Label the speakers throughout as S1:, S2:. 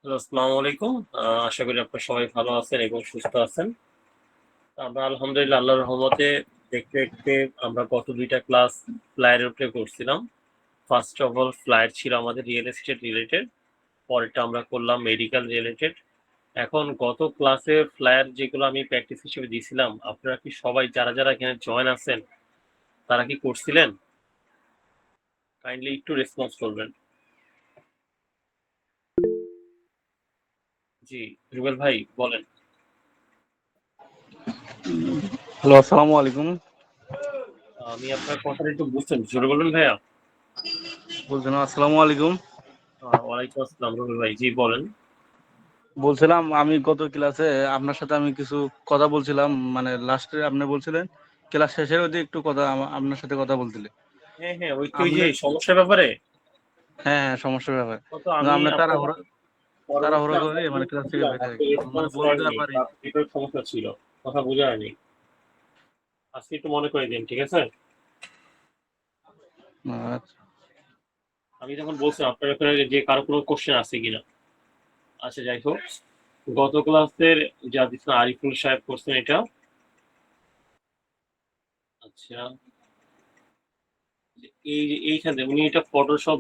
S1: Hello, আসসালামু আলাইকুম। আশা করি আপনারা সবাই ভালো আছেন এবং সুস্থ আছেন। আমরা আলহামদুলিল্লাহ আল্লাহর রহমতে দেখতে দেখতে আমরা গত ২টা ক্লাস ফ্লাইয়ের উপরে করছিলাম। ফার্স্ট অফ অল ফ্লাইট ছিল আমাদের রিয়েল এস্টেট রিলেটেড, পরেরটা আমরা করলাম মেডিকেল রিলেটেড। এখন গত ক্লাসে ফ্লায়ার যেগুলো আমি প্র্যাকটিস হিসেবে দিয়েছিলাম, আপনারা কি সবাই যারা যারা এখানে জয়েন আছেন তারা কি করছিলেন? কাইন্ডলি একটু রেসপন্স করবেন। জি, রুবেল ভাই বলেন।
S2: হ্যালো, আসসালামু আলাইকুম।
S1: আমি আপনার কথাটা একটু বুঝছেন, জোরে বলবেন ভাইয়া।
S2: বলছিলাম আসসালামু আলাইকুম।
S1: ওয়ালাইকুম আসসালাম রুবেল ভাই, জি বলেন।
S2: বলছিলাম আমি গত ক্লাসে আপনার সাথে আমি কিছু কথা বলছিলাম, মানে লাস্টে আপনি বলছিলেন ক্লাস শেষের ওদিকে একটু কথা আপনার সাথে কথা বলছিলেন
S1: হ্যাঁ হ্যাঁ, ওই তো ওই যে
S2: আপনি।
S1: সমস্যার ব্যাপারে।
S2: হ্যাঁ হ্যাঁ, সমস্যার ব্যাপার।
S1: তো
S2: কিন্তু
S1: আমি
S2: আপনি
S1: আপনাকে
S2: তাড়াহুড়ো
S1: পরবর্তীতে
S2: তাড়াহুড়ো করে
S1: আপনাকে
S2: মানে ক্লাস থেকে
S1: বলছিলাম,
S2: বের হয়ে
S1: আপনি
S2: গেছেন, মানে
S1: রেসপন্স
S2: বলতে
S1: করেননি
S2: পারি।
S1: বা নেটওয়ার্ক সমস্যা ছিল, কথা বোঝা হয়নি। আজকে একটু মনে করে দিন, ঠিক আছে?
S2: আচ্ছা।
S1: আমি যখন বলছিলাম আপনার ব্যাপারে যে কারো কোনো কোশ্চেন আছে কিনা। আচ্ছা, যাই হোক, গত ক্লাসের যা দিচ্ছেন আরিফুল সাহেব করছেন এটা। আচ্ছা, এইখানে উনি এটা ফটোশপ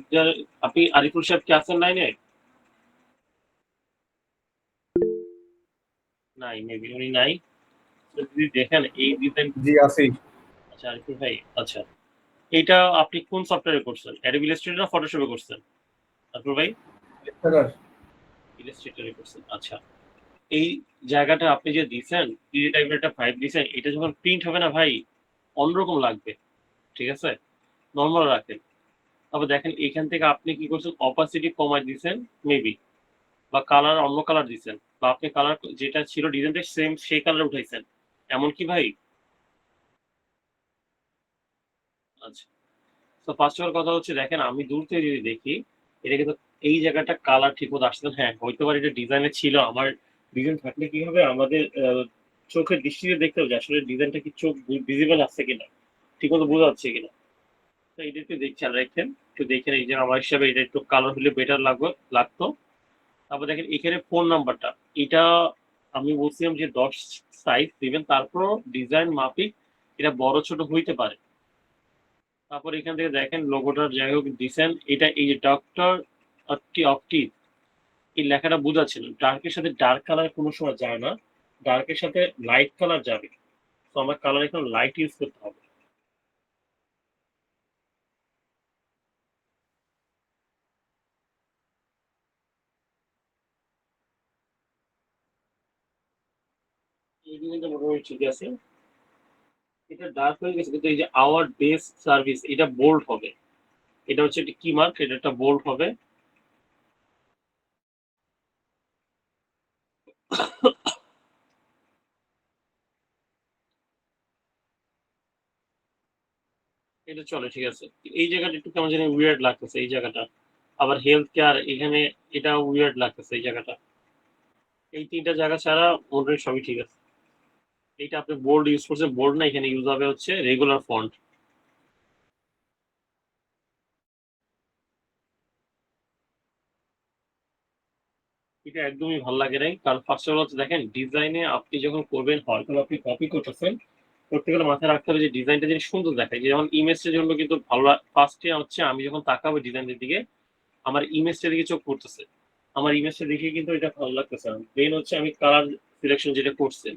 S1: আপনি আরিফুল সাহেব কি আছেন লাইনে? নাই, মেবি উনি নাই। তো যদি দেখেন এই ডিজাইন।
S3: জি আছি।
S1: আচ্ছা আরিফুল ভাই, আচ্ছা, এইটা আপনি কোন সফটওয়্যারে করছেন, অ্যাডোবি ইলাস্ট্রেটর না ফটোশপে করছেন আরিফুল ভাই? ইলাস্ট্রেটরে করছেন, আচ্ছা। এই জায়গাটা আপনি যে দিচ্ছেন, থ্রি টাইপের একটা ফাইভ দিচ্ছেন, এটা যখন প্রিন্ট হবে না ভাই, অন্যরকম লাগবে, ঠিক আছে? নর্মাল রাখেন। তারপর দেখেন এখান থেকে আপনি কি করছেন, অপাসিটি কমাই দিচ্ছেন মেবি, বা কালার অন্য কালার দিচ্ছেন, বা আপনি কালার যেটা ছিল ডিজাইনটা সেম সেই কালার উঠাইছেন, এমন কি ভাই? আচ্ছা, তো ফার্স্ট অফ অল কথা হচ্ছে, দেখেন আমি দূর থেকে যদি দেখি, এটা কিন্তু এই জায়গাটা কালার ঠিক মতো আসছে না। হ্যাঁ, হয়তো পারে এটা ডিজাইনে ছিল, আমার ডিজাইন থাকলে কি হবে, আমাদের চোখের দৃষ্টিতে দেখতে হবে যে আসলে ডিজাইনটা কি চোখ ভিজিবল আসছে কিনা, ঠিক মতো বোঝা যাচ্ছে কিনা। তো এটা একটু খেয়াল রাখেন, একটু দেখেন, এই যে আমার হিসাবে এটা একটু কালার হলে বেটার লাগতো। তারপর দেখেন এখানে ফোন নাম্বারটা, এটা আমি বলছিলাম যে 10 সাইজ দিবেন, তারপর ডিজাইন মাফিক এটা বড় ছোট হইতে পারে। তারপর এখান থেকে দেখেন লোগোটার যাই হোক দিছেন, এটা এই যে ডক্টর অপটি, এই লেখাটা বোঝা ছিল, ডার্কের সাথে ডার্ক কালার কোনো সময় যায় না, ডার্কের সাথে লাইট কালার যাবে। তো আমার কালার এখন লাইট ইউজ করতে হবে। এই জিনিসটা মোটামুটি ঠিক আছে, এটা ডার্ক হয়ে গেছে, কিন্তু এই যে আওয়ার বেস সার্ভিস এটা বোল্ড হবে, এটা হচ্ছে একটা কি মার্ক, এটা একটা বোল্ড হবে। এটা চলে, ঠিক আছে। এই জায়গাটা একটু কেমন জানি উইয়ার্ড লাগতেছে, এই জায়গাটা আবার হেলথ কেয়ার এখানে, এটা উইয়ার্ড লাগতেছে এই জায়গাটা। এই তিনটা জায়গা ছাড়া মোটামুটি সবই ঠিক আছে। এইটা আপনি বোল্ড ইউজ করছেন, বোল্ড না, এখানে ইউজ হবে হচ্ছে রেগুলার ফন্ট। এটা একদমই ভালো লাগে নাই, কারণ ফার্স্ট অফ অল দেখেন ডিজাইনে আপনি যখন করবেন, হয়তো আপনি কপি করতেছেন, করতে গেলে মাথায় রাখতে হবে যে ডিজাইনটা যদি সুন্দর দেখায়, যেমন ইমেজের জন্য কিন্তু ভালো। ফার্স্টে হচ্ছে আমি যখন তাকাবো ডিজাইনের দিকে, আমার ইমেজটা দিকে চোখ পড়তেছে, আমার ইমেজটা দেখে কিন্তু এটা ভালো লাগতেছে না। দেন হচ্ছে আমি কালার সিলেকশন যেটা করছেন,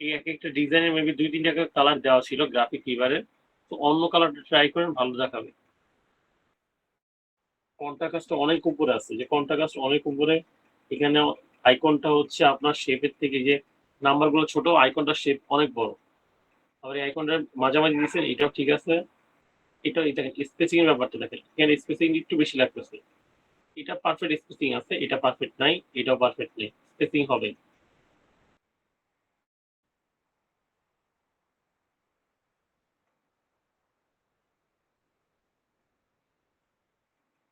S1: এই এক একটা ডিজাইনের মেবি 2-3টা কালার দেওয়া ছিল গ্রাফিক ফিভারের, তো অন্য কালারটা ট্রাই করেন, ভালো দেখাবে। কন্ট্রাস্ট অনেক উপরে আছে, যে কন্ট্রাস্ট অনেক উপরে, এখানে আইকনটা হচ্ছে আপনার শেপের থেকে যে নাম্বারগুলো ছোট, আইকনটা শেপ অনেক বড়। আবার এই আইকনটার মাঝামাঝি দিয়েছেন, এটাও ঠিক আছে। এটা দেখেন স্পেসিং এর ব্যাপারটা দেখেন, এখানে স্পেসিং একটু বেশি লাগতেছে। এটা পারফেক্ট স্পেসিং আছে, এটা পারফেক্ট নাই, এটাও পারফেক্ট নেই, স্পেসিং হবে।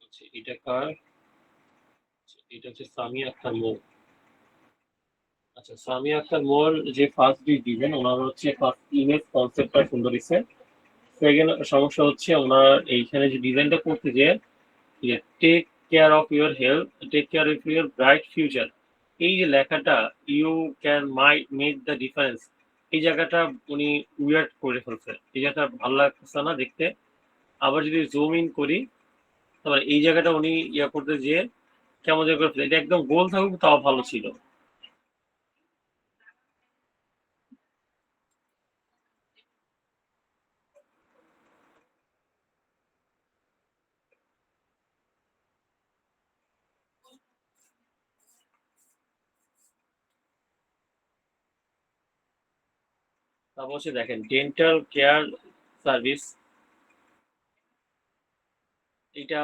S1: আচ্ছা, এটা কার? আচ্ছা, এটা হচ্ছে সামিয়া আক্তার মোর। আচ্ছা, সামিয়া আক্তার মোর যে ফার্স্ট দিবেন, ওনার হচ্ছে ফার্স্ট ইমেজ কনসেপ্টটা সুন্দর দিচ্ছে। সেকেন্ড সমস্যা হচ্ছে ওনার এইখানে যে ডিজাইনটা করতে যে take care of your health, take care of your bright future. এই যে লেখাটা, you can my make the difference, এই জায়গাটা উনি উইয়ার্ড করে ফেলছে, এই জায়গাটা ভালো লাগছে না দেখতে। আবার যদি জুম ইন করি, তারপর এই জায়গাটা উনি ইয়া করতে যেয়ে কেমন জায়গা করে ফেলে। এটা একদম গোল থাকুক তাও ভালো ছিল। তারপর হচ্ছে দেখেন ডেন্টাল কেয়ার সার্ভিস, এটা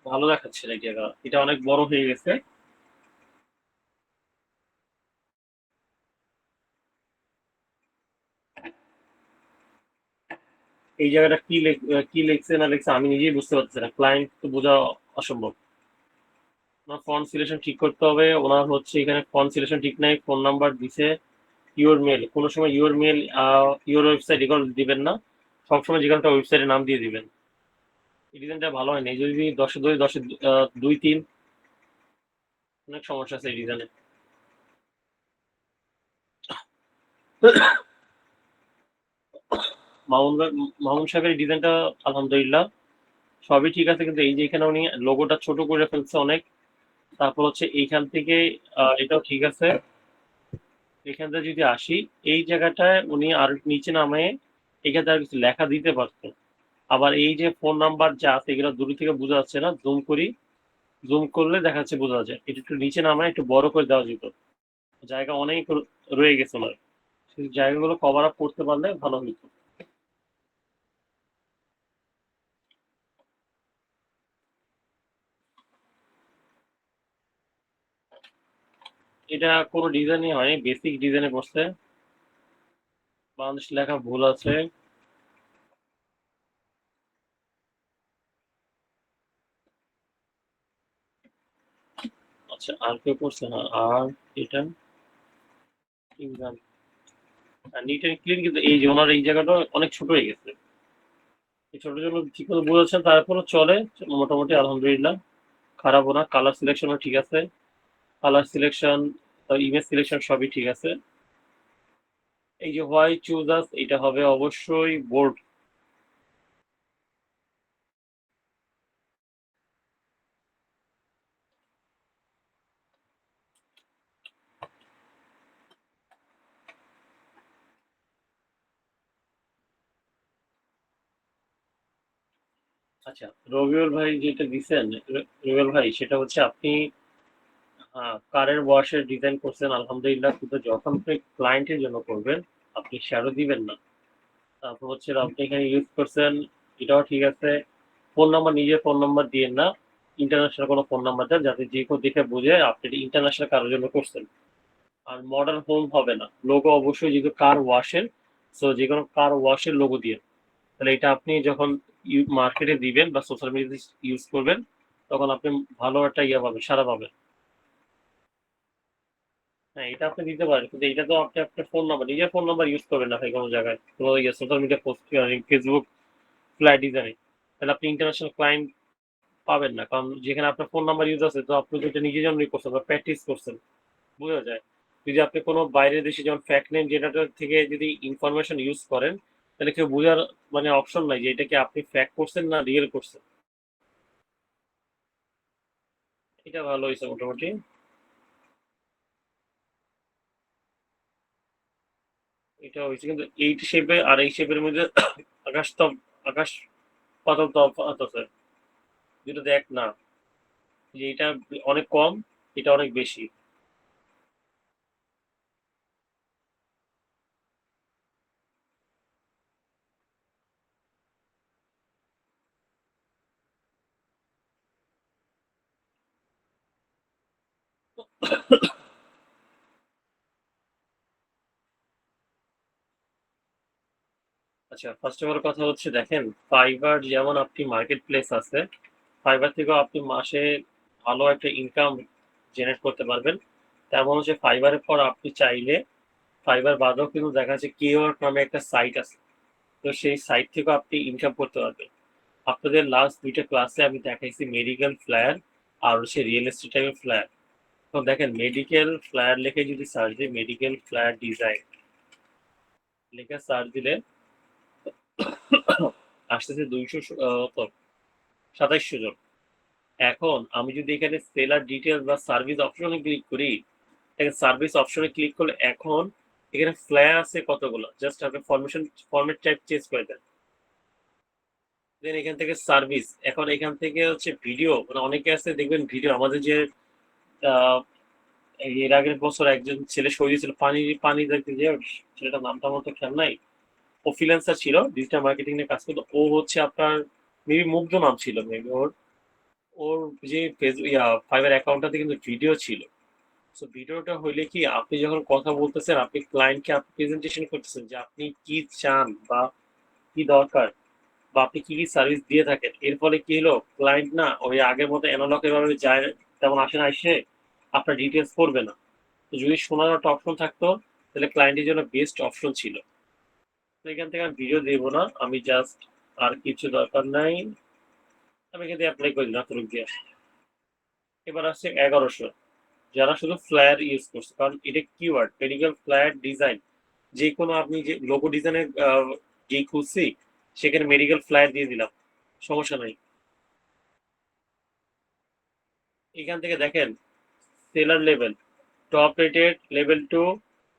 S1: ভালো দেখাচ্ছে না, এই জায়গা এটা অনেক বড় হয়ে গেছে। এই জায়গাটা কি লিখছে না লিখছে আমি নিজেই বুঝতে পারছি না, ক্লায়েন্ট তো বোঝা অসম্ভব। ওনার ফন্ট সিলেকশন ঠিক করতে হবে। ওনার হচ্ছে এখানে ফন্ট সিলেকশন ঠিক নাই, ফোন নাম্বার দিছে ইউর মেল। কোনো সময় ইউর মেল ইউর ওয়েবসাইট এগুলো দিবেন না, সবসময় যেখানে ওয়েবসাইটের নাম দিয়ে দিবেন। এই ডিজাইনটা ভালো হয় না, এই যদি 10-2 10-2-3, অনেক সমস্যা আছে এই ডিজাইনে। মামুন সাহেবের ডিজাইনটা আলহামদুলিল্লাহ সবই ঠিক আছে, কিন্তু এই যে এখানে উনি লোগোটা ছোট করে ফেলছে অনেক। তারপর হচ্ছে এইখান থেকে এটাও ঠিক আছে। এখান থেকে যদি আসি, এই জায়গাটায় উনি আর নিচে নামে এখানে আর কিছু লেখা দিতে পারতেন। আবার এই যে ফোন নাম্বার যা আছে এগুলো দূর থেকে বোঝা যাচ্ছে না, জুম করি, জুম করলে দেখা যাচ্ছে বোঝা যায়। এটা একটু নিচে নামায় একটু বড় করে দেওয়া যেত, জায়গা অনেক রয়ে গেছে ওনার, সেই জায়গাগুলো কভার আপ করতে পারলে ভালো হতো। এটা কোনো ডিজাইনই হয়নি, বেসিক ডিজাইনে করছে, বাংলাদেশ লেখা ভুল আছে। আচ্ছা আর কেউ করছে না, আর এটা নিট এন্ড ক্লিন, কিন্তু এই যে ওনার এই জায়গাটা অনেক ছোট হয়ে গেছে। এই ছোট জন্য ঠিক মতো বোঝাচ্ছেন, তারপরও চলে মোটামুটি আলহামদুলিল্লাহ, খারাপও না। কালার সিলেকশনও ঠিক আছে, কালার সিলেকশন, ইমেজ সিলেকশন সবই ঠিক আছে। এই যে হোয়াই চুজ আস, এটা হবে অবশ্যই বোল্ড। আচ্ছা রবিউল ভাই যেটা দিচ্ছেন, রবিউল ভাই সেটা হচ্ছে আপনি কারের ওয়াশের ডিজাইন করছেন আলহামদুলিল্লাহ, কিন্তু যখন আপনি ক্লায়েন্টের জন্য করবেন আপনি শ্যাডো দিবেন না। তারপর হচ্ছে আপনি এখানে ইউজ করছেন, এটাও ঠিক আছে। ফোন নাম্বার, নিজের ফোন নাম্বার দিয়েন না, ইন্টারন্যাশনাল কোনো ফোন নাম্বার দেন যাতে যে কেউ দেখে বুঝে আপনি ইন্টারন্যাশনাল কারোর জন্য করছেন। আর মডার্ন হোম হবে না, লোগো অবশ্যই যেহেতু কার ওয়াশের, সো যে কোনো কার ওয়াশের লোগো দিয়ে, তাহলে এটা আপনি যখন মার্কেটে দিবেন বা সোশ্যাল মিডিয়াতে ইউজ করবেন তখন আপনি ভালো একটা ইয়ে পাবেন, সারা পাবেন। হ্যাঁ এটা আপনি দিতে পারেন, কিন্তু এটা তো আপনি আপনার ফোন নাম্বার, নিজের ফোন নাম্বার ইউজ করবেন না ভাই কোনো জায়গায়, কোনো ইয়ে social media post, Facebook flat ডিজাইনে, তাহলে আপনি ইন্টারন্যাশনাল ক্লায়েন্ট পাবেন না। কারণ যেখানে আপনার ফোন নাম্বার ইউজ আছে তো আপনি তো এটা নিজের জন্যই করছেন বা প্র্যাকটিস করছেন, বোঝা যায়। যদি আপনি কোনো বাইরের দেশে যেমন ফ্যাক্ট নেম জেনারেটর থেকে যদি ইনফরমেশন ইউজ করেন, তাহলে কেউ বোঝার মানে অপশন নাই যে এটা কি আপনি ফ্যাক্ট করছেন না রিয়েল করছেন। এটা ভালো হয়েছে মোটামুটি। এটা হয়েছে, কিন্তু এই শেপে আর এই শেপের মধ্যে আকাশ তো, আকাশ পাতাল তফাৎ আছে, দুটো দেখ না, যে এটা অনেক কম, এটা অনেক বেশি। আচ্ছা ফার্স্ট অফ অল কথা হচ্ছে দেখেন, ফাইবার যেমন আপনি মার্কেট প্লেস আছে, ফাইবার থেকেও আপনি মাসে ভালো একটা ইনকাম জেনারেট করতে পারবেন। তেমন হচ্ছে ফাইবারের পর আপনি চাইলে, ফাইবার বাদেও কিন্তু দেখা যাচ্ছে কেওয়ার্ক নামে একটা সাইট আছে, তো সেই সাইট থেকেও আপনি ইনকাম করতে পারবেন। আপনাদের লাস্ট 2টা ক্লাসে আমি দেখাইছি মেডিকেল ফ্লায়ার, আর হচ্ছে রিয়েল এস্টেট টাইপের ফ্ল্যাট। তো দেখেন মেডিকেল ফ্ল্যাট লিখে যদি সার্চ দিই, মেডিকেল ফ্ল্যাট ডিজাইন লিখে সার্চ দিলে আসতেছে 2700 জন। এখন আমি যদি এখানে সেলার ডিটেলস বা সার্ভিস অপশনে ক্লিক করি, এখানে সার্ভিস অপশনে ক্লিক করলে এখন এখানে ফ্ল্যাট আছে কতগুলো, জাস্ট আপনি ফরম্যাট টাইপ চেঞ্জ করে দেন। দেন এখান থেকে সার্ভিস, এখন এখান থেকে হচ্ছে ভিডিও, মানে অনেকে আছে দেখবেন ভিডিও, আমাদের যে আহ, এর আগের বছর একজন ছেলে শহীদ ছিল পানি পানি দেখতে যে ছেলেটার নামটা আমার তো খেয়াল নাই, ও ফ্রিল্যান্সার ছিল, ডিজিটাল মার্কেটিং নিয়ে কাজ করতো। ও হচ্ছে আপনার মেবি মুগ্ধ নাম ছিল মেবি ওর, ওর যে ফাইবার অ্যাকাউন্টটাতে কিন্তু ভিডিও ছিল। সো ভিডিওটা হইলে কি, আপনি যখন কথা বলতেছেন, আপনি ক্লায়েন্টকে আপনি প্রেজেন্টেশন করতেছেন যে আপনি কি চান বা কি দরকার বা আপনি কি কি সার্ভিস দিয়ে থাকেন। এর ফলে কি হলো, ক্লায়েন্ট না ওই আগের মতো অ্যানালগ এভাবে যায়, তেমন আসে না, এসে আপনার ডিটেলস করবে না। তো যদি শোনার একটা অপশন থাকতো তাহলে ক্লায়েন্টের জন্য বেস্ট অপশন ছিল। তো এখান থেকে আমি ভিডিও দেবো না, আমি জাস্ট আর কিছু দরকার নাই, আমি এখান থেকে অ্যাপ্লাই করে দিলাম তুরুক দিয়ে। এবার আসছে 1100, যারা শুধু ফ্লায়ার ইউজ করছে, কারণ এটা কিওয়ার্ড মেডিকেল ফ্লায়ার ডিজাইন, যে কোনো আপনি যে লোগো ডিজাইনের যে খুঁজছি সেখানে মেডিকেল ফ্লায়ার দিয়ে দিলাম, সমস্যা নাই। এখান থেকে দেখেন seller level, top rated, level 2,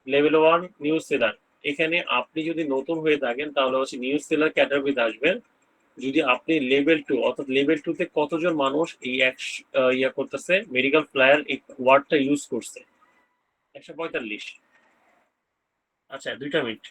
S1: level 1 news seller. এখানে আপনি যদি নতুন হয়ে থাকেন তাহলে হচ্ছে নিউজ সেলার ক্যাটাগরিতে আসবেন। যদি আপনি লেভেল 2, অর্থাৎ লেভেল 2 তে কতজন মানুষ এই ইয়া করতেছে মেডিকেল ফ্লায়ার এই ওয়ার্ডটা ইউজ করছে, 145। আচ্ছা 2 মিনিট।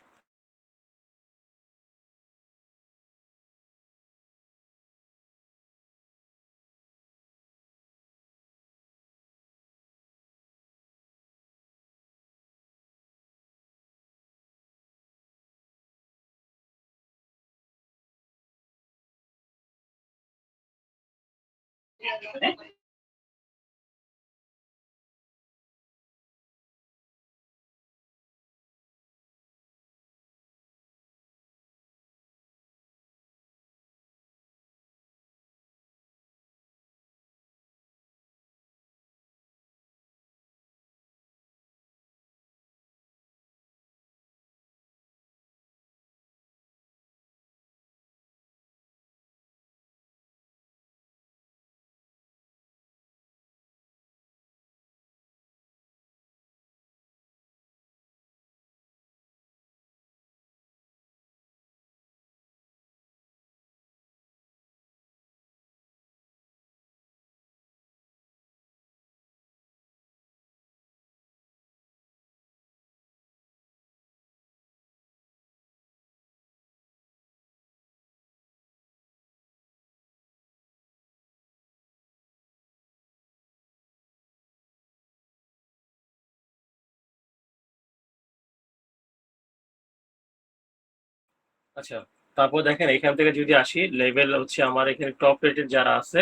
S1: আচ্ছা, তারপর দেখেন এখান থেকে যদি আসি, লেভেল হচ্ছে আমার এখানে টপ রেটেড যারা আছে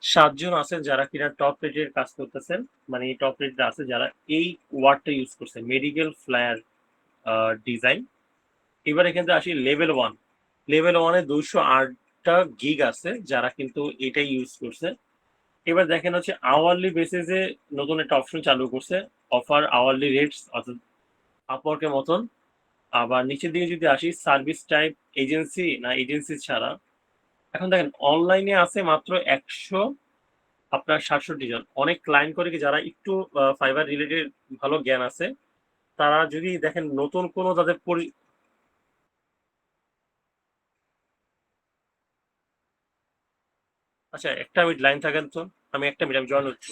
S1: 7 জন আছেন যারা কিনা টপ রেটেড কাজ করতেছেন, মানে টপ রেটেড আছে যারা এই ওয়ার্ডটা ইউজ করছে মেডিকেল ফ্লায়ার ডিজাইন। এবার এখান থেকে আসি লেভেল 1, লেভেল 1-এ 208টা গিগ আছে যারা কিন্তু এটাই ইউজ করছে। এবার দেখেন হচ্ছে আওয়ারলি বেসিসে নতুন একটা অপশন চালু করছে, অফার আওয়ারলি রেটস, অর্থাৎ আপওয়ার্কের মতন। আবার নিচের দিকে যদি আসি সার্ভিস টাইপ, এজেন্সি না এজেন্সি ছাড়া, এখন দেখেন অনলাইনে আছে মাত্র 67 জন। অনেক ক্লায়েন্ট করে কি যারা একটু ফাইবার রিলেটেড ভালো জ্ঞান আছে, তারা যদি দেখেন নতুন কোনো তাদের আচ্ছা একটা মিনিট লাইন থাকেন তো, আমি একটা মিনিট আমি জয়েন হচ্ছি।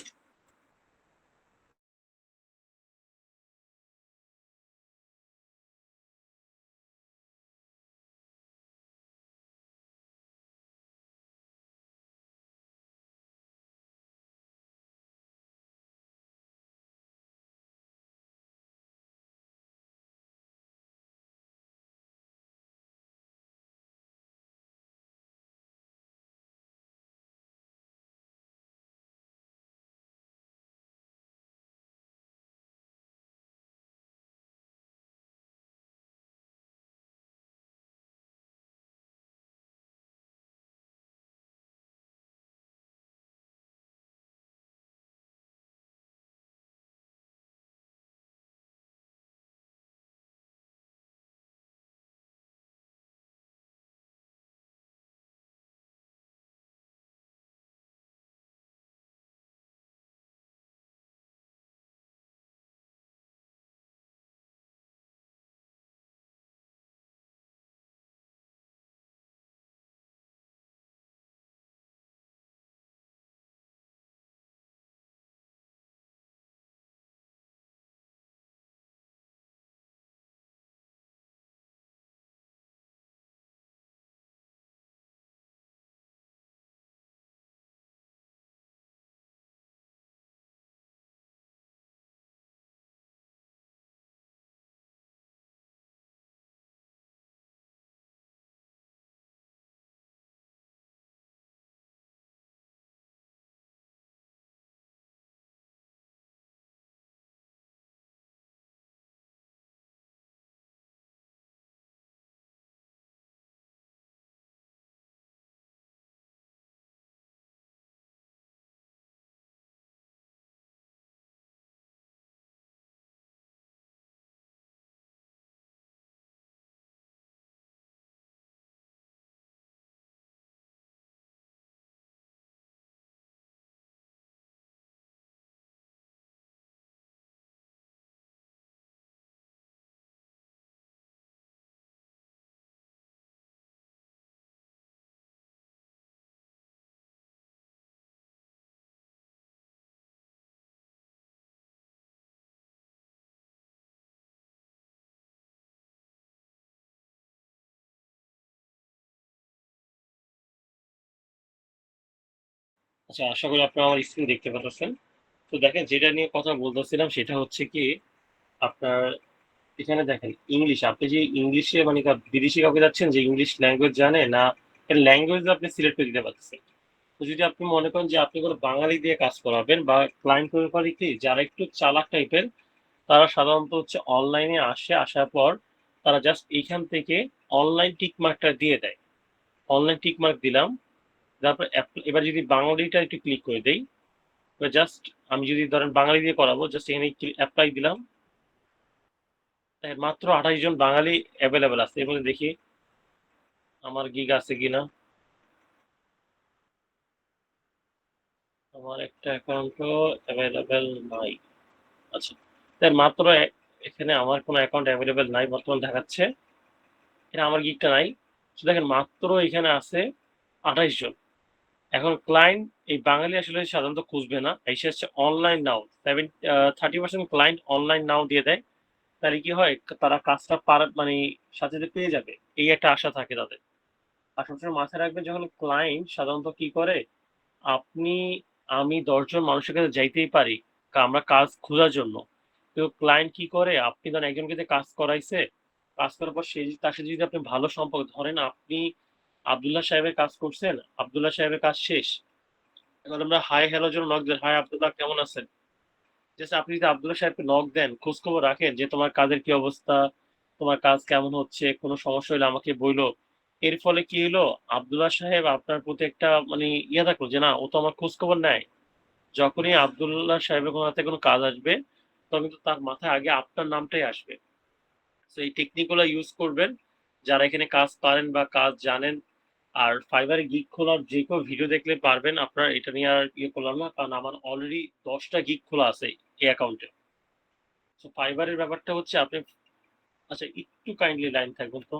S1: আচ্ছা, আশা করি আপনারা আমার স্ক্রিন দেখতে পাচ্ছেন। তো দেখেন, যেটা নিয়ে কথা বলতেছিলাম সেটা হচ্ছে কি, আপনার এখানে দেখেন ইংলিশ, আপনি যে ইংলিশে মানে বিদেশি কাউকে যাচ্ছেন যে ইংলিশ ল্যাঙ্গুয়েজ জানে না, ল্যাঙ্গুয়েজ আপনি সিলেক্ট করে দিতে পারতেছেন। তো যদি আপনি মনে করেন যে আপনি কোনো বাঙালি দিয়ে কাজ করাবেন বা ক্লায়েন্ট ব্যাপারে কি যারা একটু চালাক টাইপের, তারা সাধারণত হচ্ছে অনলাইনে আসে, আসার পর তারা জাস্ট এইখান থেকে অনলাইন টিক মার্কটা দিয়ে দেয়। অনলাইন টিক মার্ক দিলাম, তারপর এবার যদি বাঙালিটা একটু ক্লিক করে দেই, এবার জাস্ট আমি যদি ধরেন বাঙালি দিয়ে করাবো, জাস্ট এখানে অ্যাপ্লাই দিলাম। মাত্র 28 জন বাঙালি অ্যাভেলেবেল আছে, এর মধ্যে দেখি আমার গিগ আছে কিনা। আমার একটা অ্যাকাউন্টও অ্যাভেলেবেল নাই। আচ্ছা, তাই মাত্র এখানে আমার কোনো অ্যাকাউন্ট অ্যাভেলেবেল নাই বর্তমান দেখাচ্ছে, এখানে আমার গিগটা নাই। তো দেখেন মাত্র এখানে আছে 28 জন। এখন ক্লায়েন্ট এই বাঙালি আসলে সাধারণত খুঁজবে না, এসে হচ্ছে অনলাইন নাও 30% ক্লায়েন্ট অনলাইন নাও দিয়ে দেয়। তাহলে কি হয়, তারা কাজটা মানে সাথে সাথে পেয়ে যাবে, এই একটা আশা থাকে তাদের। আর সবসময় মাথায় রাখবেন, যখন ক্লায়েন্ট সাধারণত কি করে, আপনি আমি 10 জন মানুষের কাছে যাইতেই পারি আমরা কাজ খোঁজার জন্য, তো ক্লায়েন্ট কি করে, আপনি ধরেন একজনকে দিয়ে কাজ করাইছে, কাজ করার পর সে তার সাথে যদি আপনি ভালো সম্পর্ক, ধরেন আপনি আব্দুল্লাহ সাহেবের কাজ করছেন, আব্দুল্লাহ সাহেবের কাজ শেষ, এবার আমরা হাই হ্যালোর জন্য নক দেন, হাই আব্দুল্লাহ কেমন আছেন। জাস্ট আপনি যদি আব্দুল্লাহ সাহেবকে নক দেন, খোঁজ খবর রাখেন যে তোমার কাজের কি অবস্থা, তোমার কাজ কেমন হচ্ছে, কোনো সমস্যা হলে আমাকে বইলো। এর ফলে কি হলো, আব্দুল্লাহ সাহেব আপনার প্রতি একটা মানে ইয়ে থাকলো যে না, ও তো আমার খোঁজ খবর নেয়। যখনই আব্দুল্লাহ সাহেবের কোনো হাতে কোনো কাজ আসবে, তখন কিন্তু তার মাথায় আগে আপনার নামটাই আসবে। তো এই টেকনিকগুলো ইউজ করবেন যারা এখানে কাজ পারেন বা কাজ জানেন। আর ফাইবারে গিগ খোলার যে কেউ ভিডিও দেখলে পারবেন, আপনার এটা নিয়ে আর ইয়ে করলাম না, কারণ আমার অলরেডি 10টা গিগ খোলা আছে এই অ্যাকাউন্টে। তো ফাইবারের ব্যাপারটা হচ্ছে আপনি, আচ্ছা একটু কাইন্ডলি লাইন থাকবেন তো।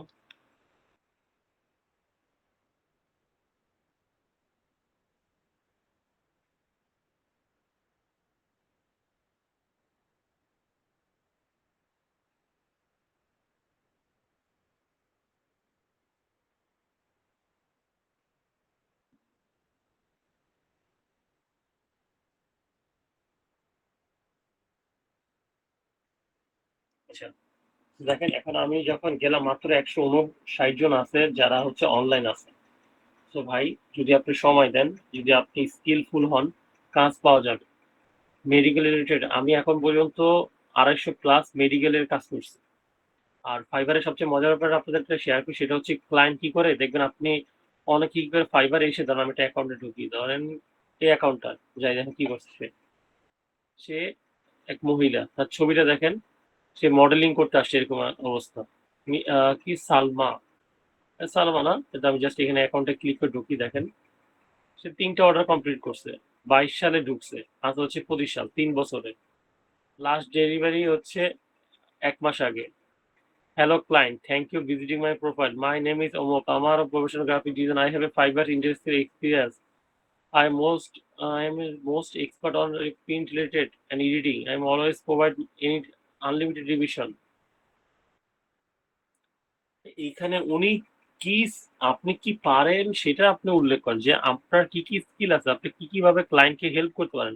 S1: আচ্ছা, দেখেন এখন আমি যখন গেলাম, মাত্র 159 জন আছে যারা হচ্ছে অনলাইন আছে। তো ভাই, যদি আপনি সময় দেন, যদি আপনি স্কিলফুল হন, কাজ পাওয়া যাবে। মেডিকেল রিলেটেড আমি এখন পর্যন্ত 250+ মেডিকেলের কাজ করছি। আর ফাইবারের সবচেয়ে মজার ব্যাপার আপনাদের শেয়ার করি, সেটা হচ্ছে ক্লায়েন্ট কি করে দেখবেন, আপনি অনেক কি করে ফাইবারে এসে ধরেন আমি একটা অ্যাকাউন্টে ঢুকি, ধরেন এই অ্যাকাউন্টটা যাই, দেখেন কি করছে সে। সে এক মহিলা, তার ছবিটা দেখেন, সে মডেলিং করতে আসছে এরকম অবস্থা। কি সালমা, সালমা না, কিন্তু আমি জাস্ট এখানে অ্যাকাউন্টে ক্লিক করে ঢুকি, দেখেন সে 3টা অর্ডার কমপ্লিট করছে। 22 সালে ঢুকছে, আজ হচ্ছে 25 সাল, 3 বছরে। লাস্ট ডেলিভারি হচ্ছে 1 মাস আগে। Hello client, thank you visiting my profile, my name is অমুক, আমার professional graphic design, I have a Fiverr industry experience, I am a most expert on print related and editing, I am always provide any unlimited revision। এইখানে উনি কি, আপনি কি পারেন সেটা আপনি উল্লেখ করেন, যে আপনার কি কি স্কিল আছে, আপনি কি কিভাবে ক্লায়েন্টকে হেল্প করতে পারেন।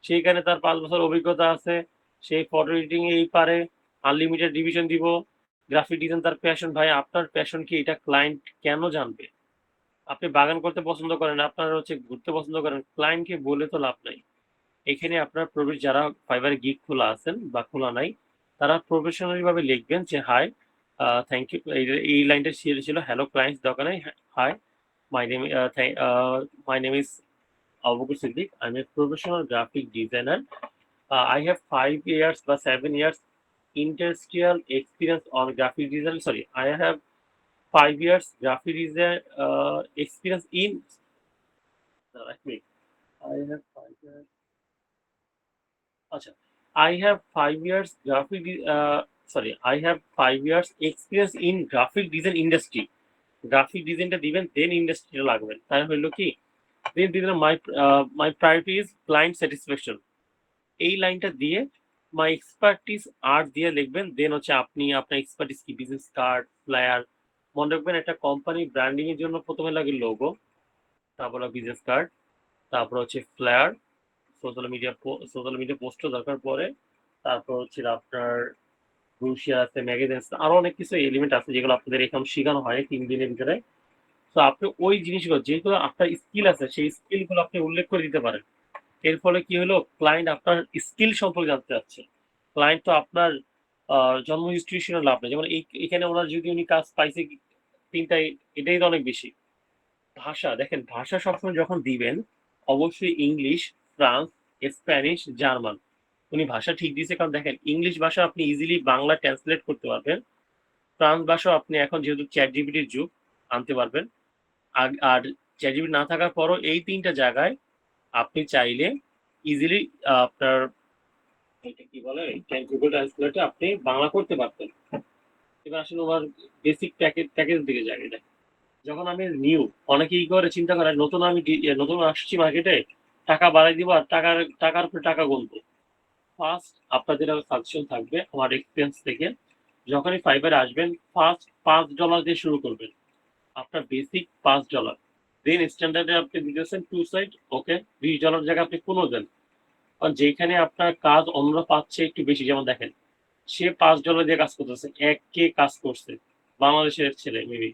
S1: সেইখানে তার 5 বছর অভিজ্ঞতা আছে, সেই ফটো এডিটিং এই পারে, আনলিমিটেড ডিভিশন দিব, গ্রাফিক ডিজাইন তার প্যাশন। ভাই আপনার প্যাশন কি, এটা ক্লায়েন্ট কেন জানবে। আপনি বাগান করতে পছন্দ করেন, আপনার হচ্ছে ঘুরতে পছন্দ করেন, ক্লায়েন্টকে বলে তো লাভ নাই। এখানে আপনার প্রবেশ, যারা ফাইবারে গিগ খোলা আছেন বা খোলা নাই, তারা প্রফেশনালি ভাবে লিখবেন যে হাই, থ্যাংক ইউ, এই লাইনটা ছিল, হ্যালো ক্লায়েন্টস দরকার নেই, hi my name my name is Abu Bakr Siddiq, I'm a professional graphic designer. I have 5 years বা 7 years industrial experience on graphic design. Sorry, I have 5 years graphic design experience in. Wait, I have 5 years. আচ্ছা, I have 5 years sorry, I have 5 years experience in graphic design industry. Graphic ডিজাইনটা দিবেন, দেন ইন্ডাস্ট্রিটা লাগবেন, তাই হইলো কি, দেন দিবেন মাই priority is client satisfaction. এই লাইনটা দিয়ে মাই এক্সপার্টিস আর্ট দিয়ে লিখবেন, দেন হচ্ছে আপনি আপনার এক্সপার্টিস কি, বিজনেস কার্ড, ফ্লায়ার। মনে রাখবেন, একটা কোম্পানি ব্র্যান্ডিং এর জন্য প্রথমে লাগে লোগো, তারপর বিজনেস কার্ড, তারপর হচ্ছে ফ্লেয়ার, সোশ্যাল মিডিয়া পোস্টও দরকার পড়ে। তারপর হচ্ছে আপনার রুশিয়া আছে, ম্যাগাজিন আছে, আরো অনেক কিছু এলিমেন্ট আছে যেগুলো আপনাদের এখানে শেখানো হয় 3 দিনের ভিতরে। তো আপনি ওই জিনিসগুলো যেগুলো আপনার স্কিল আছে সেই স্কিলগুলো আপনি উল্লেখ করে দিতে পারেন। এর ফলে কি হলো, ক্লায়েন্ট আপনার স্কিল সম্পর্কে জানতে চাচ্ছে। ক্লায়েন্ট তো আপনার জন্ম হিস্ট্রি শুনে লাভ নেই। যেমন এখানে ওনার যদি উনি কাজ পাইছে তিনটাই, এটাই তো অনেক বেশি। ভাষা দেখেন, ভাষা সবসময় যখন দিবেন অবশ্যই ইংলিশ, ফ্রান্স, স্প্যানিশ, জার্মান। উনি ভাষা ঠিক দিয়েছে, কারণ দেখেন ইংলিশ ভাষা আপনি ইজিলি বাংলা ট্রান্সলেট করতে পারবেন। ফ্রান্স ভাষাও আপনি এখন যেহেতু চ্যাট জিপিটির যুগ আনতে পারবেন। আর চ্যাট জিপিটি না থাকার পরও এই 3টা জায়গায় আপনি চাইলে ইজিলি আপনার এটা কি বলে গুগল ট্রান্সলেটে আপনি বাংলা করতে পারতেন। এবার আসলে ওনার বেসিক প্যাকেজ দিকে যায় এটা। যখন আমি নিউ, অনেকে কি করে চিন্তা করে নতুন আসছি মার্কেটে, টাকা বাড়াই দিব আর টাকার উপরে টাকা গুনবো। ফার্স্ট আপনার যেটা সাজেশন থাকবে আমার এক্সপিরিয়েন্স থেকে, যখনই ফাইবারে আসবেন ফার্স্ট $5 দিয়ে শুরু করবেন। আপনার বেসিক $5, দেন স্ট্যান্ডার্ডে আপনি দিতেছেন 2 সাইড, ওকে $20 জায়গায় আপনি 15 দেন। কারণ যেখানে আপনার কাজ অন্যরা পাচ্ছে একটু বেশি, যেমন দেখেন সে $5 দিয়ে কাজ করতেছে, 1K কাজ করছে, বাংলাদেশের ছেলে মেবি,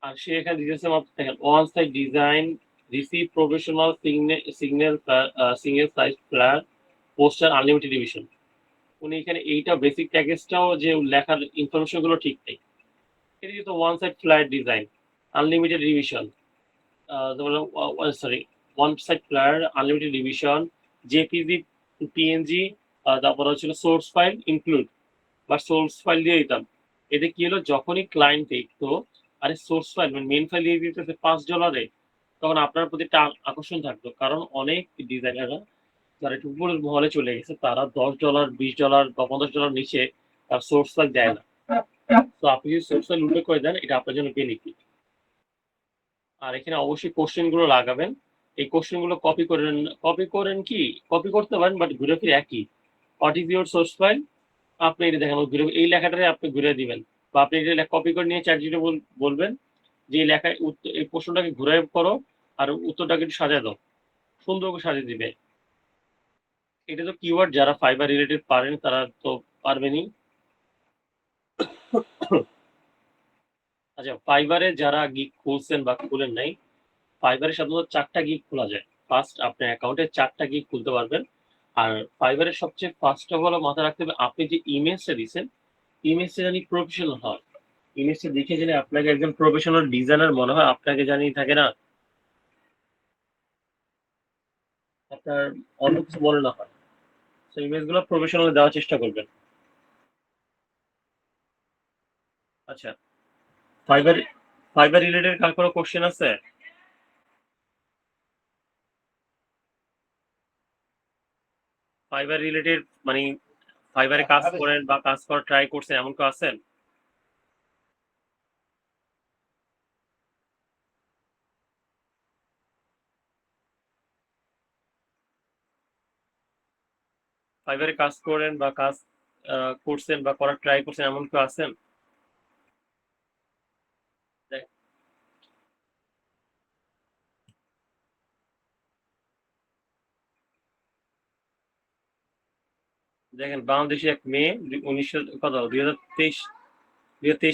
S1: আর সে এখানে দিতেছে মাত্র দেখেন one side design, receive professional single size flat, poster, unlimited division. উনি এখানে এইটা বেসিক প্যাকেজটাও যে লেখার ইনফরমেশন গুলো ঠিক নেই। এটা যেহেতু one side flat design, unlimited division, sorry one side flat, unlimited division, JPG, PNG, তারপর হচ্ছিল সোর্স ফাইল ইনক্লুড, বা সোর্স ফাইল দিয়ে দিতাম। এতে কি হলো, যখনই ক্লায়েন্ট দেখতো আরে সোর্স ফাইল মানে মেন ফাইল দিয়ে দিতেছে $5, তখন আপনার প্রতি একটা আকর্ষণ থাকতো। কারণ অনেক ডিজাইনাররা যারা একটু উপরের মহলে চলে গেছে তারা $10, $20 বা $50 নিচে তার সোর্স ফাইল দেয় না। তো আপনি যদি সোর্স ফাইল উল্লেখ করে দেন, এটা আপনার জন্য বেনিফিট। আর এখানে অবশ্যই কোশ্চেন গুলো লাগাবেন। এই কোশ্চেন গুলো কপি করেন কি কপি করতে পারেন, বাট ঘুরে ফিরে একই। What is your source file, আপনি এটা দেখেন ঘুরে এই লেখাটারে আপনি ঘুরে দিবেন, বা আপনি এটা কপি করে নিয়ে চ্যাট জিপিটি বলবেন যে এই লেখায় এই প্রশ্নটাকে ঘুরে করো আর উত্তরটাকে একটু সাজিয়ে দাও, সুন্দর করে সাজিয়ে দিবে। এটা তো কিওয়ার্ড, যারা ফাইবার রিলেটেড পারেন তারা তো পারবেনই। আচ্ছা, ফাইবারে যারা গিগ খুলছেন বা খুলেন নাই, ফাইবারে সাধারণত 4টা গিগ খোলা যায়। ফার্স্ট আপনার অ্যাকাউন্টে 4টা গিগ খুলতে পারবেন। আর ফাইবারের সবচেয়ে ফার্স্ট অফ অল মাথায় রাখতে হবে, আপনি যে ইমেজটা দিচ্ছেন ইমেজটা জানি প্রফেশনাল হয়। ইমেজটা দেখে জানি আপনাকে একজন প্রফেশনাল ডিজাইনার মনে হয়, আপনাকে জানি থাকে না আপনার অন্য কিছু মনে না হয়। তো ইমেজগুলো প্রফেশনাল দেওয়ার চেষ্টা করবেন। আচ্ছা, ফাইবার ফাইবার রিলেটেড কার কোনো কোশ্চেন আছে? ফাইবার রিলেটেড মানে ফাইবারে কাজ করেন বা কাজ করার ট্রাই করছেন এমন কেউ আছেন? ফাইবারে কাজ করেন বা কাজ করছেন বা করার ট্রাই করছেন এমন কেউ আছেন? দেখ- দেখেন বাংলাদেশে এক মেয়ে 2023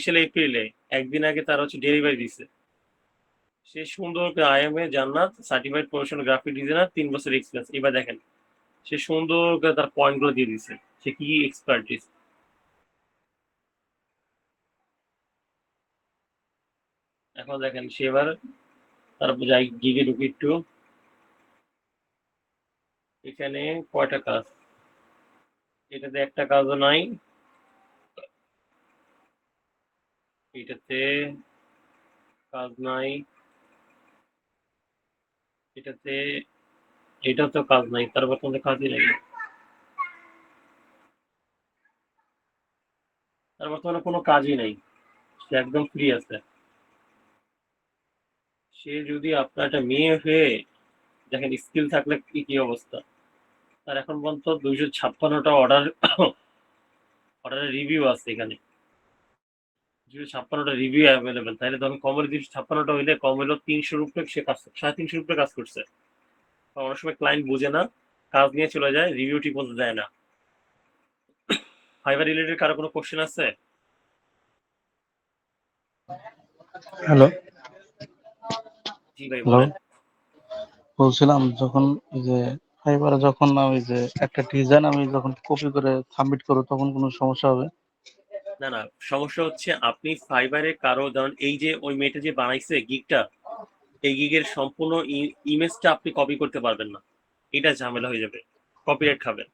S1: সালে এপ্রিলে একদিন আগে তার হচ্ছে ডেলিভারি দিছে। সে সুন্দর করে আইএমএ জান্নাত সার্টিফাইড প্রফেশনাল গ্রাফিক ডিজাইনার, 3 বছর এক্সপিরিয়েন্স। এবার দেখেন সে সুন্দর করে তার পয়েন্ট গুলো দিয়ে দিছে, সে কি এক্সপার্টিস। এখন দেখেন সে এবার তারপর যাই গিগে ঢুকি একটু। এখানে কয়টা কাজ, এটাতে একটা কাজও নাই, এটাতে কাজ নাই, এটাতে তো কাজ নাই, তারপর তোমাদের কাজই নাই। তার বর্তমানে কোনো কাজই নাই, সে একদম ফ্রি আছে। সে যদি আপনার একটা মেয়ে হয়ে দেখেন স্কিল থাকলে কি কি অবস্থা। তার এখন পর্যন্ত 256টা অর্ডারের রিভিউ আছে এখানে। 256টা রিভিউ অ্যাভেলেবেল, তাহলে তখন কম হলে 256টা হইলে কম হলো 300 রুপে সে কাজ 350 রুপে কাজ করছে। অনেক সময় ক্লায়েন্ট বোঝে না, কাজ নিয়ে চলে যায়, রিভিউ ঠিক মতো দেয় না। ফাইবার রিলেটেড কারো কোনো কোশ্চেন আছে?
S2: হ্যালো।
S1: জি ভাই
S2: হ্যালো,
S1: বলেন।
S2: বলছিলাম যখন ওই যে ফাইবারে যখন আমি যে একটা ডিজাইন আমি যখন কপি করে সাবমিট করব তখন কোনো সমস্যা হবে?
S1: না না, সমস্যা হচ্ছে আপনি ফাইবারে কারো ধরুন এই যে ওই মেয়েটা যে বানাইছে গিগটা, এই গিগের সম্পূর্ণ ইমেজটা আপনি কপি করতে পারবেন না, এটা ঝামেলা হয়ে যাবে, কপিরাইট খাবেন।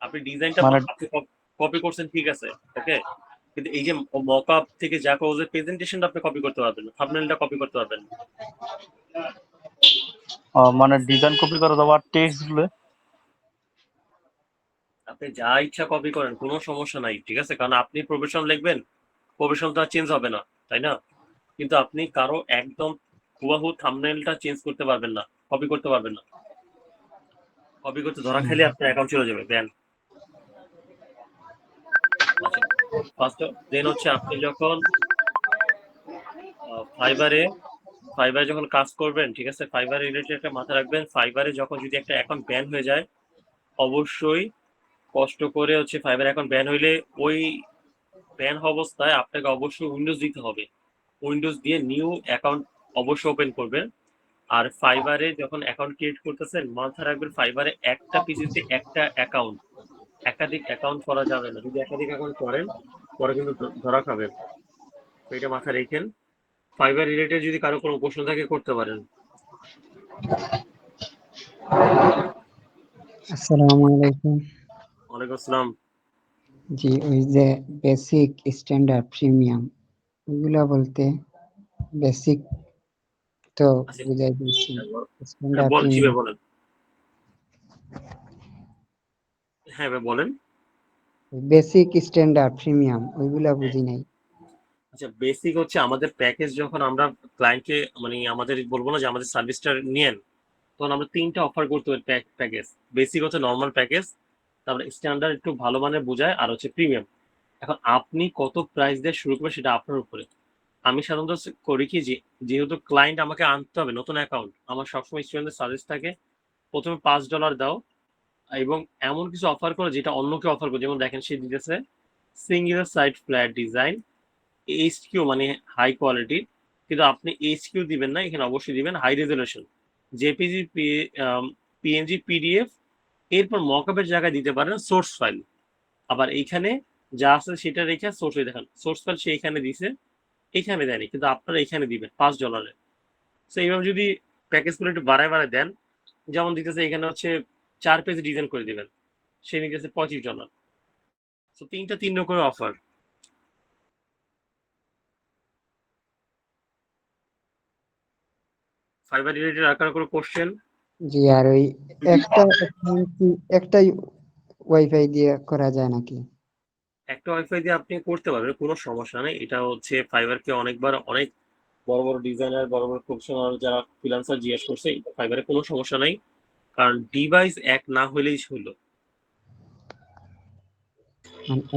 S1: আপনি ডিজাইনটা
S2: মানে
S1: আপনি কপি করছেন ঠিক আছে, ওকে, কিন্তু এই যে মকআপ থেকে যা কাগজে প্রেজেন্টেশনটা আপনি কপি করতে পারবেন না, থাম্বনেলটা কপি করতে পারবেন না।
S2: মানে ডিজাইন কপি করে দেবো আর টেক্সট গুলো?
S1: আপনি যা ইচ্ছা কপি করেন, কোনো সমস্যা নাই, ঠিক আছে, কারণ আপনি প্রফেশন লিখবেন, প্রফেশন তো আর চেঞ্জ হবে না, তাই না? কিন্তু আপনি কারো একদম হুবাহু থাম্বনেলটা চেঞ্জ করতে পারবেন না, কপি করতে পারবেন না। কপি করতে ধরা খেলে আপনার অ্যাকাউন্ট চলে যাবে, ব্যান। আচ্ছা, ফার্স্ট দেন হচ্ছে আপনি যখন ফাইবারে ফাইবারে যখন কাজ করবেন, ঠিক আছে, ফাইবার রিলেটেড একটা মাথায় রাখবেন, ফাইবারে যখন যদি একটা অ্যাকাউন্ট ব্যান হয়ে যায়, অবশ্যই কষ্ট করে হচ্ছে ফাইবার অ্যাকাউন্ট ব্যান হইলে ওই ব্যান অবস্থায় আপনাকে অবশ্যই উইন্ডোজ দিতে হবে। উইন্ডোজ দিয়ে নিউ অ্যাকাউন্ট অবশ্যই ওপেন করবেন। আর ফাইবারে যখন অ্যাকাউন্ট ক্রিয়েট করতেছেন, মাথায় রাখবেন ফাইবারে একটা পিসিতে একটা অ্যাকাউন্ট, একাধিক অ্যাকাউন্ট করা যাবে না। যদি একাধিক অ্যাকাউন্ট করেন পরে কিন্তু ধরা খাবেন, তো এটা মাথায় রেখেন। ফাইবার রিলেটেড যদি কারো কোনো প্রশ্ন থাকে করতে পারেন।
S3: আসসালামু আলাইকুম।
S1: ওয়ালাইকুম আসসালাম।
S3: জি, ওই যে বেসিক, স্ট্যান্ডার্ড, প্রিমিয়াম ওইগুলা বলতে বেসিক তো
S1: আচ্ছা,
S3: বুঝাই দিয়েছি।
S1: হ্যাঁ
S3: স্ট্যান্ডার্ড,
S1: বল, জি ভাই
S3: প্রিমিয়াম
S1: বলেন। হ্যাঁ ভাই বলেন।
S3: বেসিক, স্ট্যান্ডার্ড, প্রিমিয়াম ওইগুলা
S1: হ্যাঁ,
S3: বুঝি নাই।
S1: আচ্ছা, বেসিক হচ্ছে আমাদের প্যাকেজ, যখন আমরা ক্লায়েন্টকে মানে আমাদের বলবো না যে আমাদের সার্ভিসটা নিয়েন, তখন আমরা 3টা অফার করতে পারি প্যাকেজ। বেসিক হচ্ছে নর্মাল প্যাকেজ, তারপরে স্ট্যান্ডার্ড একটু ভালো মানের বোঝায়, আর হচ্ছে প্রিমিয়াম। এখন আপনি কত প্রাইস দিয়ে শুরু করবেন সেটা আপনার উপরে। আমি সাধারণত করি কি, যে যেহেতু ক্লায়েন্ট আমাকে আনতে হবে নতুন অ্যাকাউন্ট, আমার সবসময় স্টুডেন্টদের সাজেস্ট থাকে প্রথমে $5 দাও, এবং এমন কিছু অফার করো যেটা অন্য কেউ অফার করে। যেমন দেখেন সে দিতেছে single side flat design, HQ মানে হাই কোয়ালিটি, কিন্তু আপনি এইচকিউ দিবেন না, এখানে অবশ্যই দিবেন high resolution, JPG, PNG, PDF. এরপর মকআপের জায়গায় দিতে পারেন সোর্স ফাইল। আবার এইখানে যা আছে সেটা রেখে সোর্স দেখেন, সোর্স ফাইল সে এখানে দিছে, এখানে দেয়নি, কিন্তু আপনারা এখানে দিবেন $5। তো এইভাবে যদি প্যাকেজগুলো একটু বাড়ায় বাড়ায় দেন, যেমন দিতেছে এখানে হচ্ছে 4 পেজ ডিজাইন করে দিবেন, সে নিতেছে $25। তো 3 রকমের অফার। ফাইবার রিলেটেড আর কারো কোনো কোশ্চেন?
S3: জি, আর ওই একটা account কি একটাই ওয়াইফাই দিয়ে করা যায় নাকি?
S1: একটা ওয়াইফাই দিয়ে আপনি করতে পারবেন, কোনো সমস্যা নেই। এটা হচ্ছে ফাইবারকে অনেকবার অনেক বড় বড় ডিজাইনার, বড় বড় প্রফেশনাল যারা ফ্রিল্যান্সার জিজ্ঞেস করছে, ফাইবারে কোনো সমস্যা নাই, কারণ ডিভাইস এক না হইলেই হলো।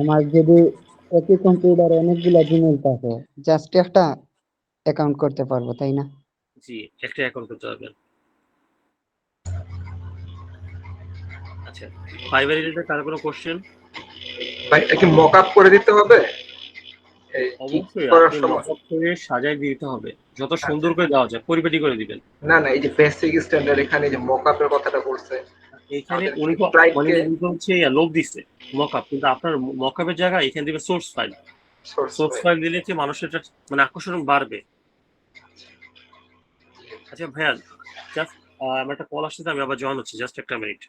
S3: আমার যদি একই কম্পিউটারে অনেকগুলা জিমেইল থাকে, জাস্ট একটা অ্যাকাউন্ট করতে পারবো, তাই না?
S1: জি, একটা অ্যাকাউন্ট করতে পারবেন। আচ্ছা, ফাইবার রিলেটেড কারো কোনো কোশ্চেন?
S4: ভাই এটা কি মক আপ করে দিতে হবে এই কি
S1: অবশ্যই
S4: করার
S1: আপনি
S4: সময়?
S1: মকআপ করে সাজায় দিতে হবে, যত
S4: আচ্ছা,
S1: সুন্দর করে দেওয়া যায় পরিপাটি করে দিবেন।
S4: না না, এই যে বেসিক স্ট্যান্ডার্ড এখানে যে মক আপের কথাটা বলছে,
S1: এখানে
S4: আমাদের
S1: উনি মানে
S4: ক্লায়েন্টকে
S1: উনি তো হচ্ছে লোক দিচ্ছে মকআপ, কিন্তু আপনার মকআপের জায়গায় এখানে দিবে source file.
S4: Source
S1: source
S4: file.
S1: File দিলে কি মানুষের একটা মানে আকর্ষণ বাড়বে। আচ্ছা ভাইয়া, জাস্ট আমার একটা কল আসছে, আমি আবার জয়েন হচ্ছি, জাস্ট একটা মিনিট।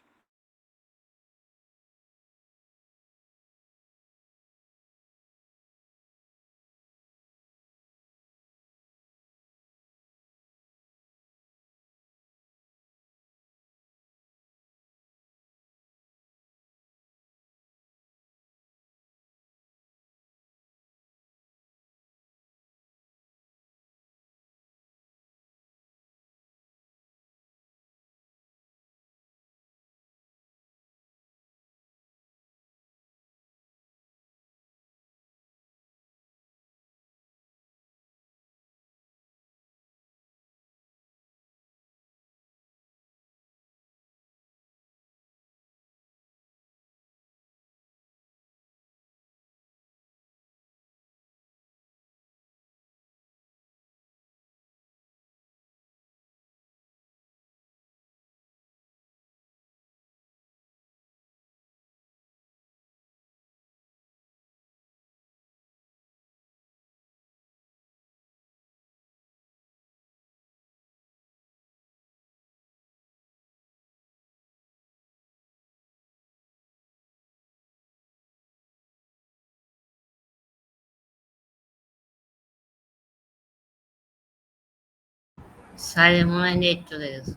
S5: স্যারের মনে হয় নেট চলে গেছে।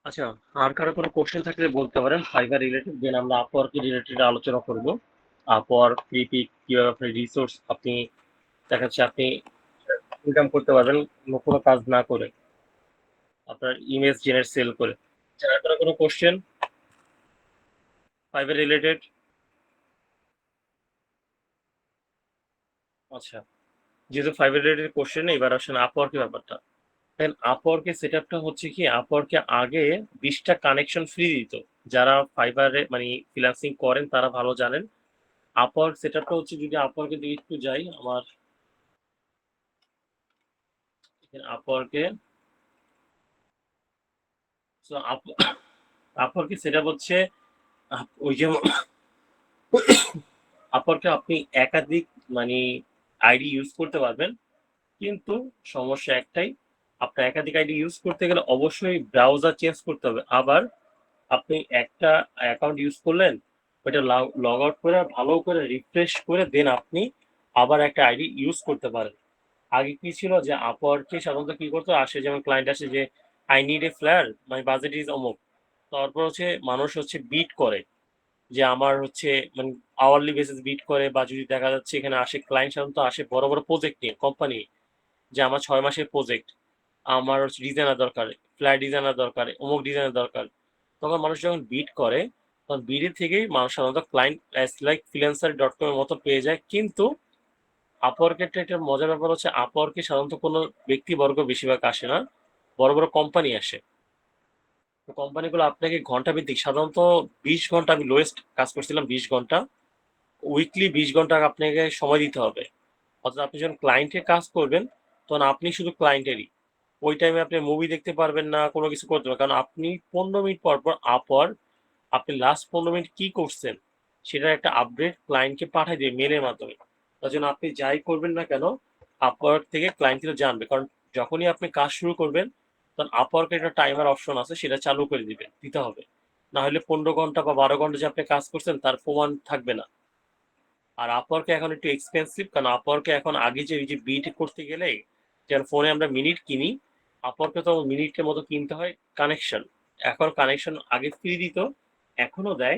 S1: আচ্ছা, আর কারো কোনো কোশ্চেন থাকলে বলতে পারেন ফাইবার রিলেটেড, দেন আমরা আপওয়ার্ক রিলেটেড আলোচনা করব। আপওয়ার্ক ফ্রি কিভাবে আপনি রিসোর্স আপনি দেখা যাচ্ছে আপনি ইনকাম করতে পারবেন কোনো কাজ না করে, আপনার ইমেজ জেনারেট সেল করে। যারা কারো কোনো কোশ্চেন ফাইবার রিলেটেড? আচ্ছা, যেহেতু ফাইবার রিলেটেড কোশ্চেন, এবার আসেন আপওয়ার্কের ব্যাপারটা। দেন আপওয়ার্কের সেট আপটা হচ্ছে কি, আপওয়ার্কে আগে 20টা কানেকশন ফ্রি দিত। যারা ফাইবারে মানে ফ্রিল্যান্সিং করেন তারা ভালো জানেন। আপওয়ার্ক সেট আপটা হচ্ছে, যদি আপওয়ার্কে দিয়ে একটু যাই আমার আপওয়ার্কে, সো আপওয়ার্কে সেট আপ হচ্ছে ওই যে আপওয়ার্কে আপনি একাধিক মানে আইডি ইউজ করতে পারবেন, কিন্তু সমস্যা একটাই, আপনার একাধিক আইডি ইউজ করতে গেলে অবশ্যই ব্রাউজার চেঞ্জ করতে হবে। আবার আপনি একটা অ্যাকাউন্ট ইউজ করলেন, ওইটা লগ আউট করে ভালো করে রিফ্রেশ করে দেন আপনি আবার একটা আইডি ইউজ করতে পারেন। আগে কি ছিল যে আপওয়ার্কে সাধারণত কি করতো, আসে যেমন ক্লায়েন্ট আসে যে I need a flyer, my budget is অমুক, তারপর হচ্ছে মানুষ হচ্ছে বিট করে যে আমার হচ্ছে মানে আওয়ারলি বেসিস বিট করে, বা যদি দেখা যাচ্ছে এখানে আসে ক্লায়েন্ট সাধারণত আসে বড় বড় প্রজেক্ট নিয়ে কোম্পানি, যে আমার 6 মাসের প্রজেক্ট, আমার হচ্ছে ডিজাইনার দরকার, ফ্ল্যাট ডিজাইনার দরকার, অমুক ডিজাইনার দরকার। তখন মানুষ যখন বিড করে, তখন বিডের থেকেই মানুষ সাধারণত client like freelancer dot com এর মতো পেয়ে যায়। কিন্তু আপওয়ার্কের একটা মজার ব্যাপার হচ্ছে, আপওয়ার্কে সাধারণত কোনো ব্যক্তিবর্গ বেশিরভাগ আসে না, বড় বড় কোম্পানি আসে। তো কোম্পানিগুলো আপনাকে ঘন্টা ভিত্তিক সাধারণত 20 ঘন্টা, আমি লোয়েস্ট কাজ করছিলাম 20 ঘন্টা, উইকলি 20 ঘন্টা আপনাকে সময় দিতে হবে। অর্থাৎ আপনি যখন ক্লায়েন্টের কাজ করবেন, তখন আপনি শুধু ক্লায়েন্টেরই। ওই টাইমে আপনি মুভি দেখতে পারবেন না, কোনো কিছু করতে পারবেন, কারণ আপনি 15 মিনিট পর পর আপওয়ার্ক আপনি লাস্ট 15 মিনিট কি করছেন সেটার একটা আপডেট ক্লায়েন্টকে পাঠিয়ে দিয়ে মেলের মাধ্যমে। তার জন্য আপনি যাই করবেন না কেন, আপওয়ার্ক থেকে ক্লায়েন্ট কিন্তু জানবে, কারণ যখনই আপনি কাজ শুরু করবেন তখন আপওয়ার্কের একটা টাইমার অপশন আছে, সেটা চালু করে দিতে হবে। না হলে 15 ঘন্টা বা 12 ঘন্টা যে আপনি কাজ করছেন তার প্রমাণ থাকবে না। আর আপওয়ার্কে এখন একটু এক্সপেন্সিভ, কারণ আপওয়ার্কে এখন আগে যে ওই যে বিট করতে গেলে যেমন ফোনে আমরা মিনিট কিনি, আপওয়ার্কে তো মিনিটের মতো কিনতে হয় কানেকশন। এখন কানেকশন আগে ফ্রি দিত, এখনো দেয়,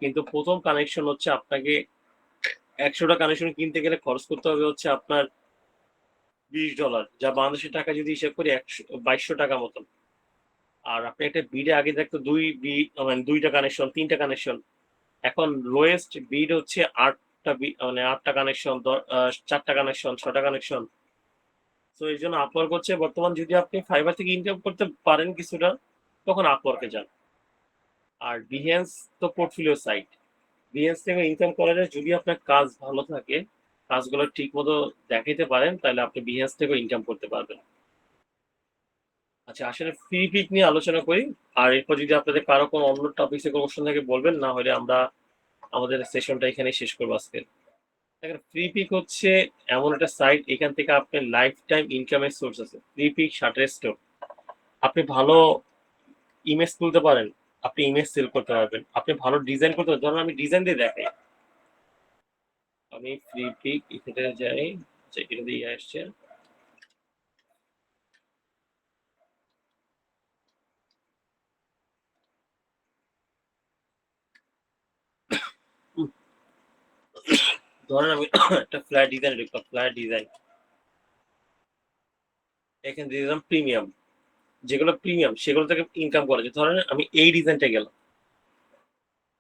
S1: কিন্তু প্রথম কানেকশন হচ্ছে আপনাকে 100টা কানেকশন কিনতে গেলে খরচ করতে হবে হচ্ছে আপনার $20, যা বাংলাদেশের টাকা যদি হিসাব করি 2200 টাকা মতন। আর আপনি একটা বিডে আগে দেখতো মানে 2টা কানেকশন, 3টা কানেকশন, এখন লোয়েস্ট বিড হচ্ছে 8টা, মানে 8টা কানেকশন, 4টা কানেকশন, 6টা কানেকশন। তো এই জন্য আপওয়ার্ক হচ্ছে বর্তমান, যদি আপনি ফাইবার থেকে ইনকাম করতে পারেন কিছুটা, তখন আপওয়ার্কে যান। আর বিহেন্স তো পোর্টফোলিও সাইট, বিহেন্স থেকে ইনকাম করার যদি আপনার কাজ ভালো থাকে, কাজগুলো ঠিক মতো দেখাইতে পারেন, তাহলে আপনি বিহেন্স থেকেও ইনকাম করতে পারবেন। আচ্ছা, আসলে ফ্রি পিক নিয়ে আলোচনা করি, আর এরপর যদি আপনাদের কারো কোনো অন্য টপিক্সে কোনো কোশ্চেন থাকে বলবেন, না হলে আমরা আমাদের সেশনটা এখানেই শেষ করবো আজকে। দেখেন, ফ্রি পিক হচ্ছে এমন একটা সাইট, এখান থেকে আপনার লাইফ টাইম ইনকামের সোর্স আছে। ফ্রি পিক শাটার স্টক, আপনি ভালো ইমেজ তুলতে পারেন, আপনি ইমেজ সেল করতে পারবেন, আপনি ভালো ডিজাইন করতে পারবেন। ধরুন আমি ডিজাইন দিয়ে দেখাই, আমি ফ্রি পিক এখানে যাই, এটা দিয়ে আসছে, ধরেন আমি একটা ফ্ল্যাট ডিজাইন লিখলাম, ফ্ল্যাট ডিজাইন, এখানে দিয়ে দিলাম প্রিমিয়াম, যেগুলো প্রিমিয়াম সেগুলো থেকে ইনকাম করা যায়। ধরেন আমি এই ডিজাইনটা গেলাম,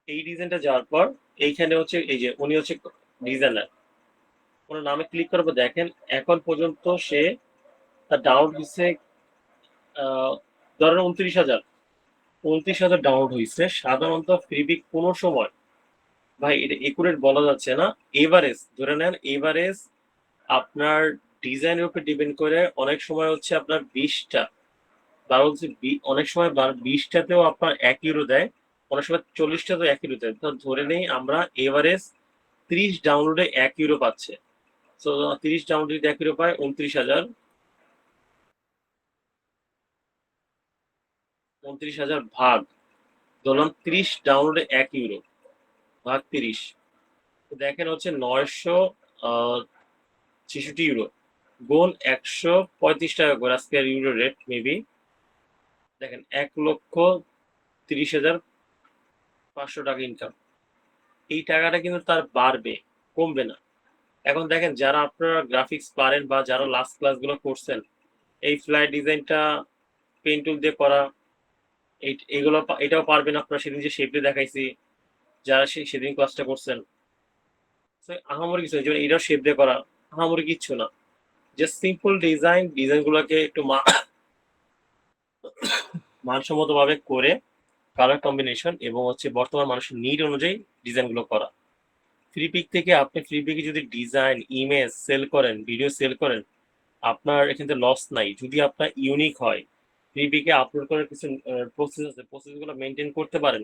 S1: এই ডিজাইনটা যাওয়ার পর এইখানে হচ্ছে এই যে উনি হচ্ছে ডিজাইনার, ওনার নামে ক্লিক করবো। দেখেন এখন পর্যন্ত সে তার ডাউনলোড হচ্ছে ধরেন 29,000 ডাউনলোড হয়েছে। সাধারণত ফ্রিবিক কোনো সময়, ভাই এটা একুরেট বলা যাচ্ছে না, এভারেজ ধরে নেন, এভারেজ আপনার ডিজাইনের উপর ডিপেন্ড করে অনেক সময় হচ্ছে আপনার 20টা বা হচ্ছে অনেক সময় 20টাতেও আপনার 1 ইউরো দেয়, অনেক সময় 40টাতেও 1 ইউরো দেয়। তো ধরে নেই আমরা এভারেজ 30 ডাউনলোডে 1 ইউরো পাচ্ছে। তো 30 ডাউনলোডে 1 ইউরো পায় 29,000 ভাগ ধরলাম 30 ডাউনলোডে 1 ইউরো ভাগ 30, তো দেখেন হচ্ছে 966 ইউরো গুণ 135 টাকা করে আজকের ইউরো রেট মেবি। দেখেন 1,30,500 টাকা ইনকাম। এই টাকাটা কিন্তু তার বাড়বে, কমবে না। এখন দেখেন যারা আপনারা গ্রাফিক্স পারেন বা যারা লাস্ট ক্লাসগুলো করছেন, এই ফ্ল্যাট ডিজাইনটা পেন টুল দিয়ে করা, এইগুলো এটাও পারবেন আপনারা। সেদিন যে শেপে দেখাইছি, যারা সেদিন ক্লাসটা করছেন, আহামরি কিছু যেমন এটাও শেপ দিয়ে করা, আহামরি কিচ্ছু না, জাস্ট সিম্পল ডিজাইনগুলোকে একটু মানসম্মত ভাবে করে কালার কম্বিনেশন এবং হচ্ছে বর্তমান মানুষের নিড অনুযায়ী ডিজাইনগুলো করা। ফ্রিপিক থেকে আপনি ফ্রিপিকে যদি ডিজাইন, ইমেজ সেল করেন, ভিডিও সেল করেন, আপনার এখান থেকে লস নাই যদি আপনার ইউনিক হয়। ফ্রিপিকে আপলোড করার কিছু প্রসেস আছে, প্রসেসগুলো মেনটেন করতে পারেন,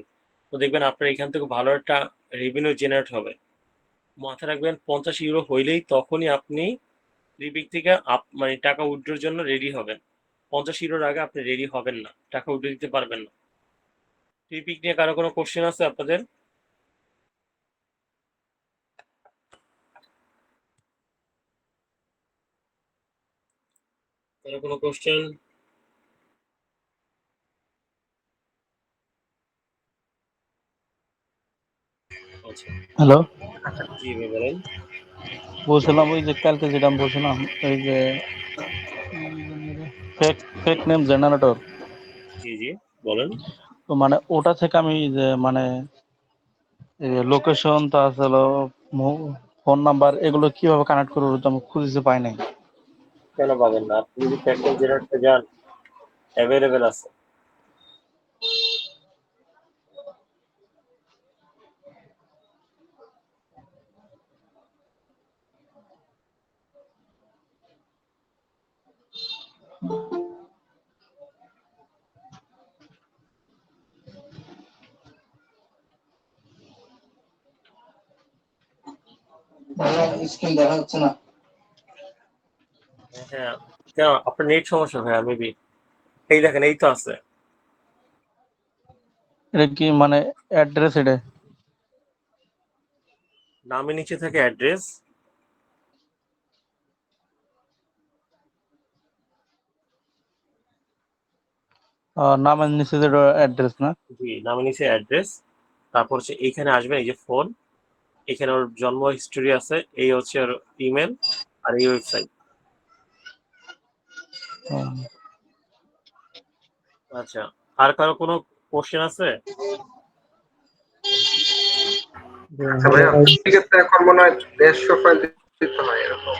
S1: তো দেখবেন আপনার এখান থেকে ভালো একটা রেভিনিউ জেনারেট হবে। মাথায় রাখবেন 50 ইউরো হইলেই তখনই আপনি ফ্রিপিক থেকে মানে টাকা উইথড্রর জন্য রেডি হবেন। 50 ইউরোর আগে আপনি রেডি হবেন না, টাকা উইথড্র দিতে পারবেন না। ফ্রিপিক নিয়ে কারো কোনো কোশ্চেন আছে আপনাদের? কারো কোনো কোশ্চেন? আচ্ছা,
S2: হ্যালো,
S1: জি ভাই বলেন।
S2: বলছিলাম ওই যে কালকে যেটা আমি বলছিলাম ওই যে ফেক ফেক নেম জেনারেটর,
S1: জি জি বলেন।
S2: তো মানে ওটা থেকে আমি যে মানে লোকেশন তাছাড়া ফোন নাম্বার এগুলো কিভাবে কানেক্ট করবো তো আমি খুঁজে পাই নাই।
S1: কেন পাবেন না? আপনি যদি ফ্যাক্টর জেনারেটে যান, অ্যাভেলেবেল আছে।
S2: স্ক্রিন দেখা যাচ্ছে না।
S1: হ্যাঁ, কেন আপনার নেট সমস্যা ভাইয়া মেবি। এই দেখেন এই তো আছে,
S2: এটা কি মানে অ্যাড্রেস? এটা
S1: নামের নিচে থাকে অ্যাড্রেস।
S2: নামের নিচে যেটা অ্যাড্রেস না?
S1: জি, নামের নিচে অ্যাড্রেস, তারপর হচ্ছে এইখানে আসবেন এই যে ফোন, এখানে ওর জন্ম হিস্টোরি আছে, এই হচ্ছে ওর ইমেল আর এই ওয়েবসাইট। আচ্ছা, আর কারো কোনো কোশ্চেন আছে?
S4: আচ্ছা ভাইয়া, ফ্রিপিকে তো এখন মনে হয় 150 ফাইল দিতে হয় এরকম।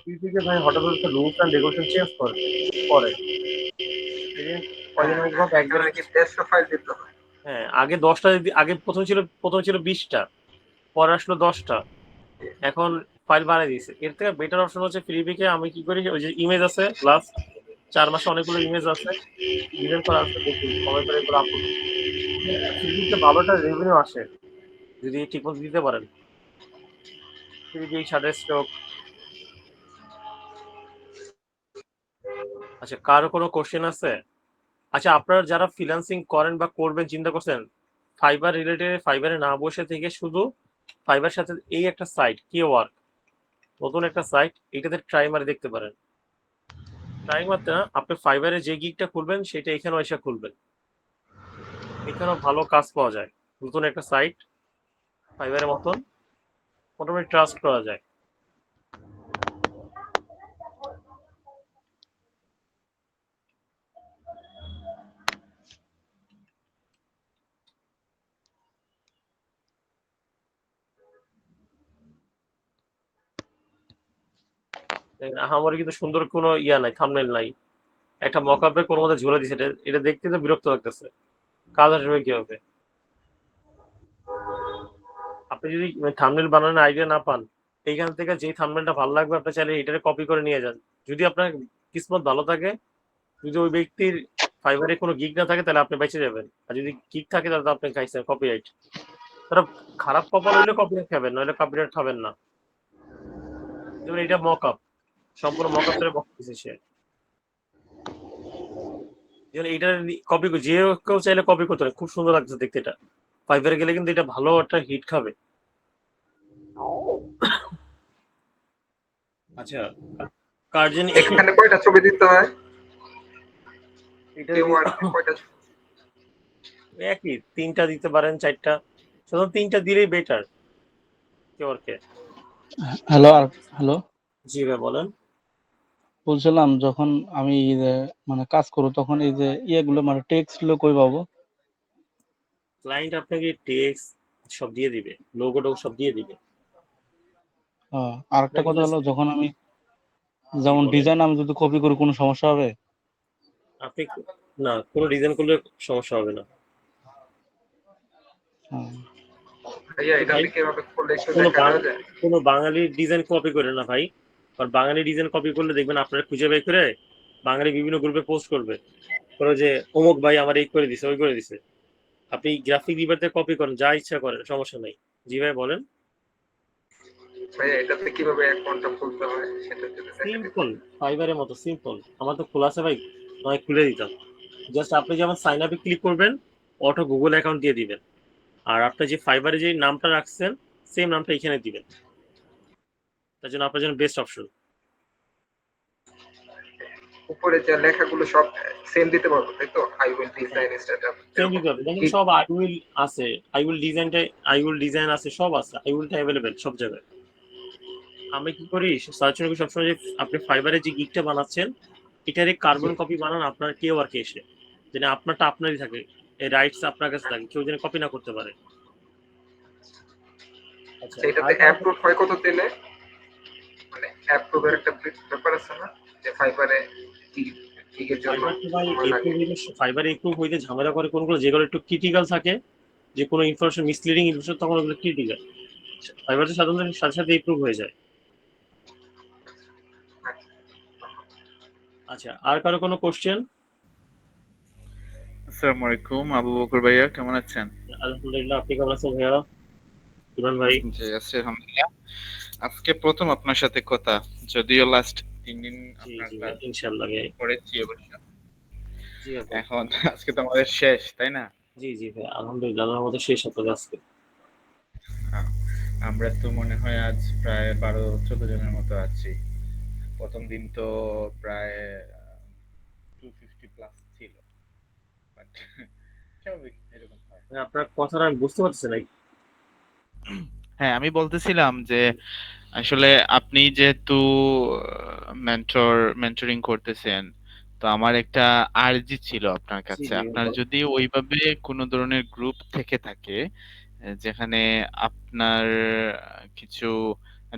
S1: ফ্রিপিকে ভাই হঠাৎ করে রুলস অ্যান্ড রেগুলেশন চেঞ্জ করে এই যে কয়দিন আগে হোক একবার।
S4: এখানে নাকি 150 ফাইল দিতে হয়।
S1: হ্যাঁ, আগে 10টা, আগে প্রথম ছিল 20টা, পরে আসলো 10টা, এখন ফাইল বাড়াই দিয়েছে। এর থেকে বেটার অপশন হচ্ছে ফ্রিপিকে আমি কি করি, ওই যে ইমেজ আছে লাস্ট 4 মাসে অনেকগুলো ইমেজ আছে, ডিজাইন করা আছে, দেখি সময় করে এগুলো আপলোড করি। ফ্রিপিকে ভালো একটা রেভিনিউ আসে যদি ঠিকমতো দিতে পারেন। ফ্রিপি শাটার স্টক। আচ্ছা, কারো কোনো কোশ্চেন আছে? আচ্ছা, আপনারা যারা ফ্রিল্যান্সিং করেন বা করবেন চিন্তা করছেন, ফাইবার রিলেটেড, ফাইবারে না বসে থেকে শুধু ফাইবার সাথে এই একটা সাইট কি ওয়ার্ক, নতুন একটা সাইট, এটাতে ট্রাই মারে দেখতে পারেন। ট্রাই মারতে না, আপনি ফাইবারে যে গিগটা খুলবেন সেটা এখানেও এসে খুলবেন, এখানেও ভালো কাজ পাওয়া যায়। নতুন একটা সাইট ফাইবারের মতন, মোটামুটি ট্রাস্ট করা যায়। আমার কিন্তু সুন্দর কোনো ইয়া নাই, থাম্বনেল নাই, একটা মকআপে কোনো মধ্যে ঝুলে দিছে, এটা দেখতে তো বিরক্ত লাগতেছে। কাজ আসবে কিভাবে? আপনি যদি থাম্বনেল বানানোর আইডিয়া না পান, এইখান থেকে যেই থাম্বনেলটা ভালো লাগবে আপনি চাইলে এটারে কপি করে নিয়ে যান। যদি আপনার কিসমত ভালো থাকে, যদি ওই ব্যক্তির ফাইবারে কোনো গিগ না থাকে তাহলে আপনি বেঁচে যাবেন, আর যদি গিগ থাকে তাহলে তো আপনি খাইছেন কপিরাইট। তারা খারাপ কপাল হইলে কপিরাইট খাবেন, নইলে কপিরাইট খাবেন না। যেমন এটা মকআপ, সম্পূর্ণ মকআপ করে বকতেছে সে। যেমন এইটা কপি, যে কেউ চাইলে কপি করতে পারে, খুব সুন্দর লাগছে দেখতে। এটা ফাইবারে গেলে কিন্তু এটা ভালো একটা হিট খাবে। আচ্ছা, কার্জন
S4: এখানে কয়টা ছবি দিতে হয়?
S1: এটা
S4: কয়টা?
S1: একই, 3টা দিতে পারেন, 4টা, শুধু 3টা দিলেই বেটার। কে
S2: হ্যালো হ্যালো,
S1: জি ভাই বলেন।
S2: বলছিলাম যখন আমি মানে কাজ করব তখন এই যে ইয়েগুলো মানে টেক্সট গুলো কই পাবো?
S1: ক্লায়েন্ট আপনাকে টেক্সট সব দিয়ে দিবে, লোগো টোগো সব দিয়ে দিবে।
S2: আর একটা কথা হলো, যখন আমি যেমন ডিজাইন আমি যদি কপি করি কোনো সমস্যা হবে?
S1: আপনি না, কোনো ডিজাইন করলে সমস্যা হবে না।
S4: ভাইয়া এটা কিভাবে করলে একটু
S1: কোনো
S4: দেখানো যায়?
S1: কোনো বাঙালি ডিজাইন কপি করে না ভাই, কারণ বাঙালি ডিজাইন কপি করলে দেখবেন আপনারা খুঁজে বের করে বাঙালি বিভিন্ন গ্রুপে পোস্ট করবে, করে যে অমুক ভাই আমার এই করে দিছে, ওই করে দিছে। আপনি গ্রাফিক ডিজাইনতে কপি করেন, যা ইচ্ছা করেন, সমস্যা নেই। জি ভাই বলেন।
S4: ভাইয়া এটাতে কিভাবে অ্যাকাউন্টটা খুলতে হয় সেটা যদি দেখাতে।
S1: সিম্পল, ফাইবারের মতো সিম্পল। আমার তো খোলা আছে ভাই, নয় খুলে দিতাম। জাস্ট আপনি যেমন সাইন আপে ক্লিক করবেন, অটো গুগল অ্যাকাউন্ট দিয়ে দিবেন, আর আপনার যে ফাইবারে যে নামটা রাখছেন সেম নামটা এখানে দিবেন। তার জন্য আপনার জন্য বেস্ট অপশন।
S4: উপরে যে লেখাগুলো সব সেম দিতে পারবো তাই তো? I will design startup
S1: same দিতে হবে, দেখেন সব আই উইল আছে, আই উইল ডিজাইনটা, আই উইল ডিজাইন আছে, সব আছে, আই উইলটা অ্যাভেলেবেল সব জায়গায়। আমি কি করি, সার্চ করি সবসময় যে আপনি ফাইবারে যে গিগটা বানাচ্ছেন এটারে কার্বন কপি বানান আপনার কেউ আর কে এসে, যেন আপনারটা আপনারই থাকে, এই রাইটস আপনার কাছে থাকে, কেউ যেন কপি না করতে পারে। আচ্ছা,
S4: এটাতে অ্যাপ্রুভ হয় কত দিনে? মানে অ্যাপ্রুভের একটা ব্যাপার আছে না যে ফাইবারে গিগের জন্য সময় লাগে?
S1: ফাইবারে একটু হইতে ঝামেলা করে কোনগুলো, যেগুলো একটু ক্রিটিক্যাল থাকে, যে কোনো ইনফরমেশন মিসলিডিং ইনফরমেশন, তখন ওগুলো ক্রিটিক্যাল ফাইবারে সাধারণত সাথে সাথে ইমপ্রুভ হয়ে যায়। আচ্ছা, আর কারো কোনো কোশ্চেন?
S6: আসসালামু আলাইকুম, আবু বকর ভাইয়া কেমন আছেন?
S1: আলহামদুলিল্লাহ, আপনি কেমন আছেন ভাইয়া? ইমরান ভাই?
S6: জি আছি আলহামদুলিল্লাহ। আজকে প্রথম আপনার সাথে কথা, যদিও লাস্ট 3 দিন আপনার ক্লাস
S1: ইনশাআল্লাহ ভাই
S6: পড়েছি অবশ্য।
S1: জি আপু।
S6: এখন আজকে তো আমাদের শেষ, তাই না?
S1: জি জি ভাই, আলহামদুলিল্লাহ আল্লাহর মধ্যে শেষ হতে আজকে।
S6: আমরা তো মনে হয় আজ প্রায় 12-14 জনের মতো আছি। প্রথম দিন তো প্রায় 250 প্লাস ছিল, বাট স্বাভাবিক এরকম হয়।
S1: আপনার কথাটা আমি বুঝতে পারছি না।
S6: হ্যাঁ, আমি বলতেছিলাম যে আসলে আপনি যেহেতু মেন্টরিং করতেছেন, তো আমার একটা আর্জি ছিল আপনার কাছে। আপনার যদি ওইভাবে কোনো ধরনের গ্রুপ থেকে থাকে যেখানে আপনার কিছু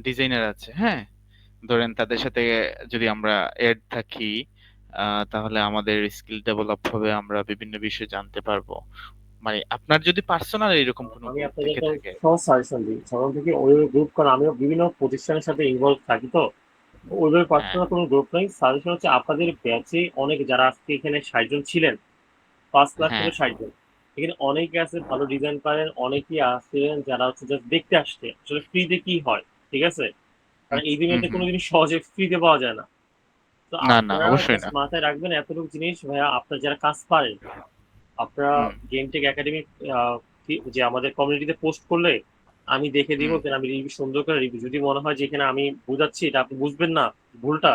S6: ডিজাইনার আছে, হ্যাঁ, ধরেন তাদের সাথে যদি আমরা এড থাকি, তাহলে আমাদের স্কিল ডেভেলপ হবে, আমরা বিভিন্ন বিষয় জানতে পারবো। মানে আপনার যদি পার্সোনাল এরকম কোনো
S1: আমি
S6: গ্রুপ
S1: আপনাকে
S6: থেকে
S1: একটা
S6: থাকে।
S1: সহজ সাজেশন দিই, সাধারণ থেকে ওই গ্রুপ, কারণ আমিও বিভিন্ন প্রতিষ্ঠানের সাথে ইনভলভ থাকি, তো ওইভাবে
S6: হ্যাঁ।
S1: পার্সোনাল কোনো গ্রুপ নাই। সাজেশন হচ্ছে আপনাদের ব্যাচে অনেক যারা আজকে এখানে 60 জন ছিলেন, ফার্স্ট ক্লাস
S6: হ্যাঁ।
S1: থেকে 60 জন, এখানে অনেকে আছে ভালো ডিজাইন পারেন, অনেকেই আছেন যারা হচ্ছে জাস্ট দেখতে আসছে আসলে ফ্রিতে কি হয়, ঠিক আছে? কারণ এই দুনিয়াতে কোনো জিনিস সহজে ফ্রিতে পাওয়া যায় না। তো
S6: না, না,
S1: আপনারা
S6: অবশ্যই
S1: জাস্ট
S6: না।
S1: মাথায় রাখবেন এতটুকু জিনিস ভাইয়া, আপনার যারা কাজ পারেন আপনারা গেমটেক একাডেমি যে আমাদের কমিউনিটিতে পোস্ট করলে আমি দেখে দিব, কেন আমি রিভিউ সুন্দর করে রিভিউ, যদি মনে হয় যে এখানে আমি বুঝাচ্ছি এটা আপনি বুঝবেন না ভুলটা,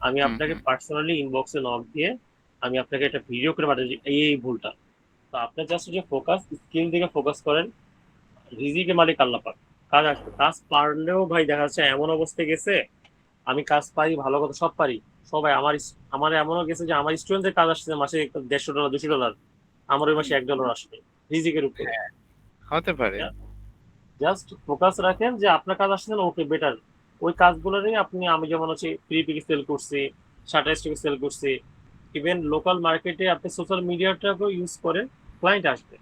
S1: আমি আপনাকে পার্সোনালি ইনবক্সে নক দিয়ে আমি আপনাকে একটা ভিডিও করে পাঠাচ্ছি এই ভুলটা। তো আপনার জাস্ট যে ফোকাস স্কিল দিকে ফোকাস করেন, রিজিকে মালিক আল্লাহ পাক, কাজ আসবে। কাজ পারলেও ভাই দেখা যাচ্ছে এমন অবস্থায় গেছে, আমি কাজ পারি, ভালো কথা সব পারি, সবাই আমার এমনও গেছে যে আমার স্টুডেন্টদের কাজ আসছে মাসে $150 $200, আমার ওই মাসে $1 আসবে রিজিকের উপরে।
S6: হতে পারে।
S1: জাস্ট ফোকাস রাখেন যে আপনার কাজ আসছে না, ওকে বেটার ওই কাজগুলোরই আপনি, আমি যেমন হচ্ছে ফ্রি পিকে সেল করছি, শাটার স্টকে সেল করছি, ইভেন লোকাল মার্কেটে আপনি সোশ্যাল মিডিয়াটাকেও ইউজ করে ক্লায়েন্ট আসবে।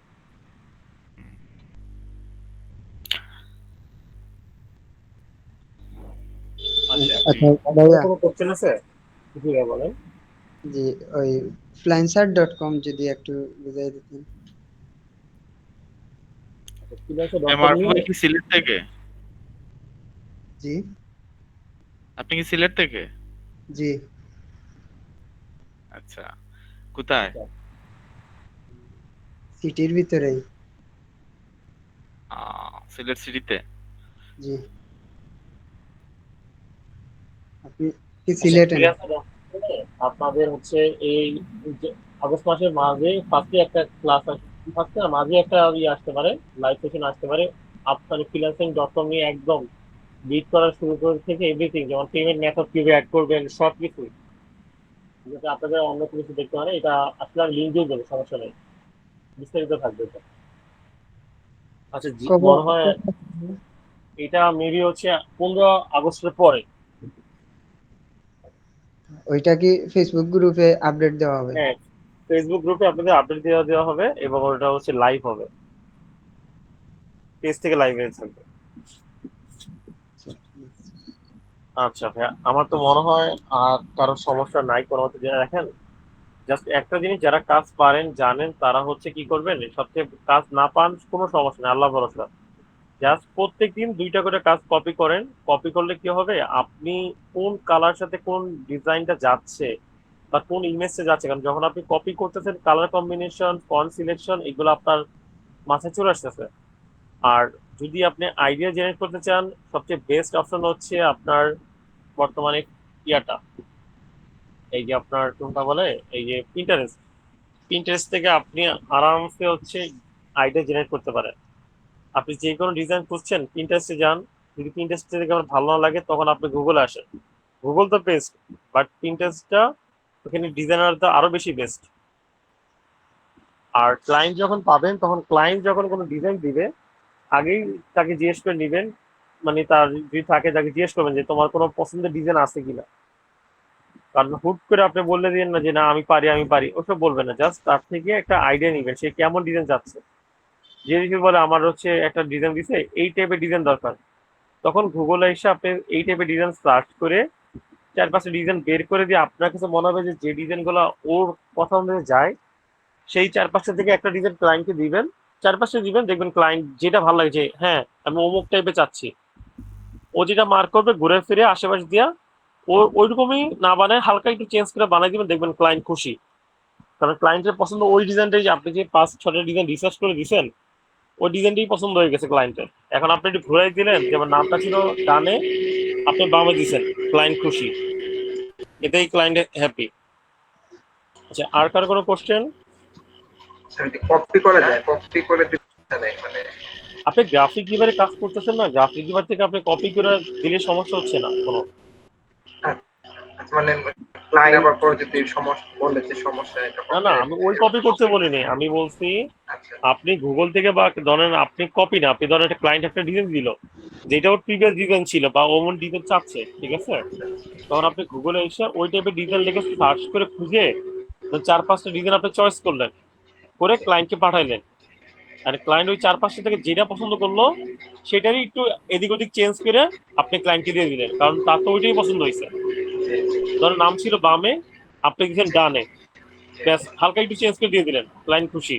S1: আচ্ছা,
S3: আচ্ছা ভাইয়া,
S1: কোনো কোশ্চেন আছে? জি ভাই বলেন।
S3: জি ওই ফ্লাইনসার.com যদি একটু বুঝাই দিতেন।
S1: freelancer.com
S6: মারুফ
S1: নিয়ে
S6: ভাই কি সিলেট থেকে?
S3: জি
S6: আপনি কি সিলেট থেকে?
S3: জি
S6: আচ্ছা, কোথায়?
S3: সিটির ভিতরেই।
S6: সিলেট সিটিতে?
S3: জি, আপনি কি
S1: আচ্ছা,
S3: সিলেটে না?
S1: আপনাদের হচ্ছে এই যে আগস্ট মাসের মাঝে ফার্স্টে একটা ক্লাস ফার্স্টে না মাঝে একটা আসতে পারে, লাইভ সেশন আসতে পারে আপনার freelancing.com নিয়ে, একদম বিট করা শুরু করে থেকে এভরিথিং, যেমন পেমেন্ট মেথড কিভাবে অ্যাড করবেন সব কিছু, যাতে আপনাদের অন্য কিছু দেখতে পারে। এটা আসলে আমি লিঙ্ক দিয়ে দেবো, সমস্যা নেই, বিস্তারিত থাকবে এটা। আচ্ছা
S3: কবে?
S1: মনে হয় এটা মেবি হচ্ছে 15 আগস্টের পরে।
S3: ওইটা কি ফেসবুক গ্রুপে আপডেট দেওয়া হবে?
S1: হ্যাঁ, ফেসবুক গ্রুপে আপনাদের আপডেট দেওয়া হবে এবং ওটা হচ্ছে লাইভ হবে, পেজ থেকে লাইভ থাকবে। আচ্ছা ভাইয়া, আমার তো মনে হয় আর কারোর সমস্যা নাই কোনো মতে। যে দেখেন, জাস্ট একটা জিনিস, যারা কাজ পারেন জানেন তারা হচ্ছে কি করবেন, সবচেয়ে কাজ না পান কোনো সমস্যা নেই, আল্লাহ ভরসা। জাস্ট প্রত্যেকদিন 2টা করে কাজ কপি করেন। কপি করলে কি হবে, আপনি কোন কালার সাথে কোন ডিজাইনটা যাচ্ছে বা কোন ইমেজটা যাচ্ছে, কারণ যখন আপনি কপি করতেছেন কালার কম্বিনেশন, ফন্ট সিলেকশন, এগুলো আপনার মাথায় চলে আসতেছে। আর যদি আপনি আইডিয়া জেনারেট করতে চান, সবচেয়ে বেস্ট অপশন হচ্ছে আপনার বর্তমানে ইয়াটা, এই যে আপনার কোনটা বলে, এই যে পিন্টারেস্ট। পিন্টারেস্ট থেকে আপনি আরামসে হচ্ছে আইডিয়া জেনারেট করতে পারেন। আপনি যে কোনো ডিজাইন খুঁজছেন পিন্টারেস্টে যান, যদি পিন্টারেস্ট থেকে আপনার ভালো না লাগে তখন আপনি গুগলে আসেন। গুগল তো বেস্ট, বাট পিন্টারেস্টটা ওখানে ডিজাইনারটা আরো বেশি বেস্ট। আর ক্লায়েন্ট যখন পাবেন, তখন ক্লায়েন্ট যখন কোনো ডিজাইন দিবে, আগেই তাকে জিজ্ঞেস করে নেবেন, মানে তার যদি থাকে তাকে জিজ্ঞেস করবেন যে তোমার কোনো পছন্দের ডিজাইন আছে কিনা। কারণ হুট করে আপনি বললে দিন না যে না আমি পারি, ওসব বলবেন না। জাস্ট তার থেকে একটা আইডিয়া নেবেন সে কেমন ডিজাইন চাচ্ছে। যে যদি বলে আমার হচ্ছে একটা ডিজাইন দিছে, এই টাইপের ডিজাইন দরকার, তখন গুগলে এসে আপনি এই টাইপের ডিজাইন সার্চ করে 4-5টা ডিজাইন বের করে দিয়ে আপনার কাছে মনে হবে যে ডিজাইনগুলো ওর কথা অনুযায়ী যায়, সেই 4-5টা থেকে একটা ডিজাইন ক্লায়েন্টকে দিবেন। 4-5টা দিবেন, দেখবেন ক্লায়েন্ট যেটা ভালো লাগে যে হ্যাঁ আমি অমুক টাইপের চাচ্ছি, ও যেটা মার্ক করবে ঘুরে ফিরে আশেপাশে দিয়া ও ওইরকমই না বানায়, হালকা একটু চেঞ্জ করে বানাই দিবেন, দেখবেন ক্লায়েন্ট খুশি। কারণ ক্লায়েন্টের পছন্দ ওই ডিজাইনটাই, যে আপনি যে 5-6টা ডিজাইন রিসার্চ করে দিচ্ছেন ওই ডিজাইনটাই পছন্দ হয়ে গেছে ক্লায়েন্টের। এখন আপনি একটু ঘুরাই দিলেন, যেমন নামটা ছিল ডানে, আপনি বামে দিচ্ছেন, ক্লায়েন্ট খুশি, এতেই ক্লায়েন্ট হ্যাপি। আচ্ছা, আর কারো কোনো কোশ্চেন?
S4: কপি করা যায়, কপি করে দিতে নেই মানে।
S1: আপনি গ্রাফিক ডিভাইডে কাজ করতেছেন না, গ্রাফিক ডিভাইড থেকে আপনি কপি করে দিলে সমস্যা হচ্ছে না কোনো।
S4: আচ্ছা, মানে ক্লায়েন্ট আবার পরে যদি সমস্যা বলে যে সমস্যা এটা
S1: না না, আমি ওই কপি করতে বলিনি, আমি বলছি
S4: আচ্ছা
S1: আপনি গুগল থেকে বা ধরেন আপনি কপি না, আপনি ধরেন একটা ক্লায়েন্ট একটা ডিজাইন দিল, যেটা ওর প্রিভিয়াস ডিজাইন ছিল বা ওমন ডিজাইন চাচ্ছে, ঠিক আছে, তখন আপনি গুগলে এসে ওই টাইপের ডিজাইন লিখে সার্চ করে খুঁজে 4-5টা ডিজাইন আপনি চয়েস করলেন, করে ক্লায়েন্টকে পাঠাইলেন। আর ক্লায়েন্ট ওই 4-5টা থেকে যেটা পছন্দ করলো সেটারই একটু এদিক ওদিক চেঞ্জ করে আপনি ক্লায়েন্টকে দিয়ে দিলেন, কারণ তার তো ওইটাই পছন্দ হয়েছে। ধরেন নাম ছিল বামে, আপনি দিচ্ছেন ডানে, ব্যাস হালকা একটু চেঞ্জ করে দিয়ে দিলেন, ক্লায়েন্ট খুশি।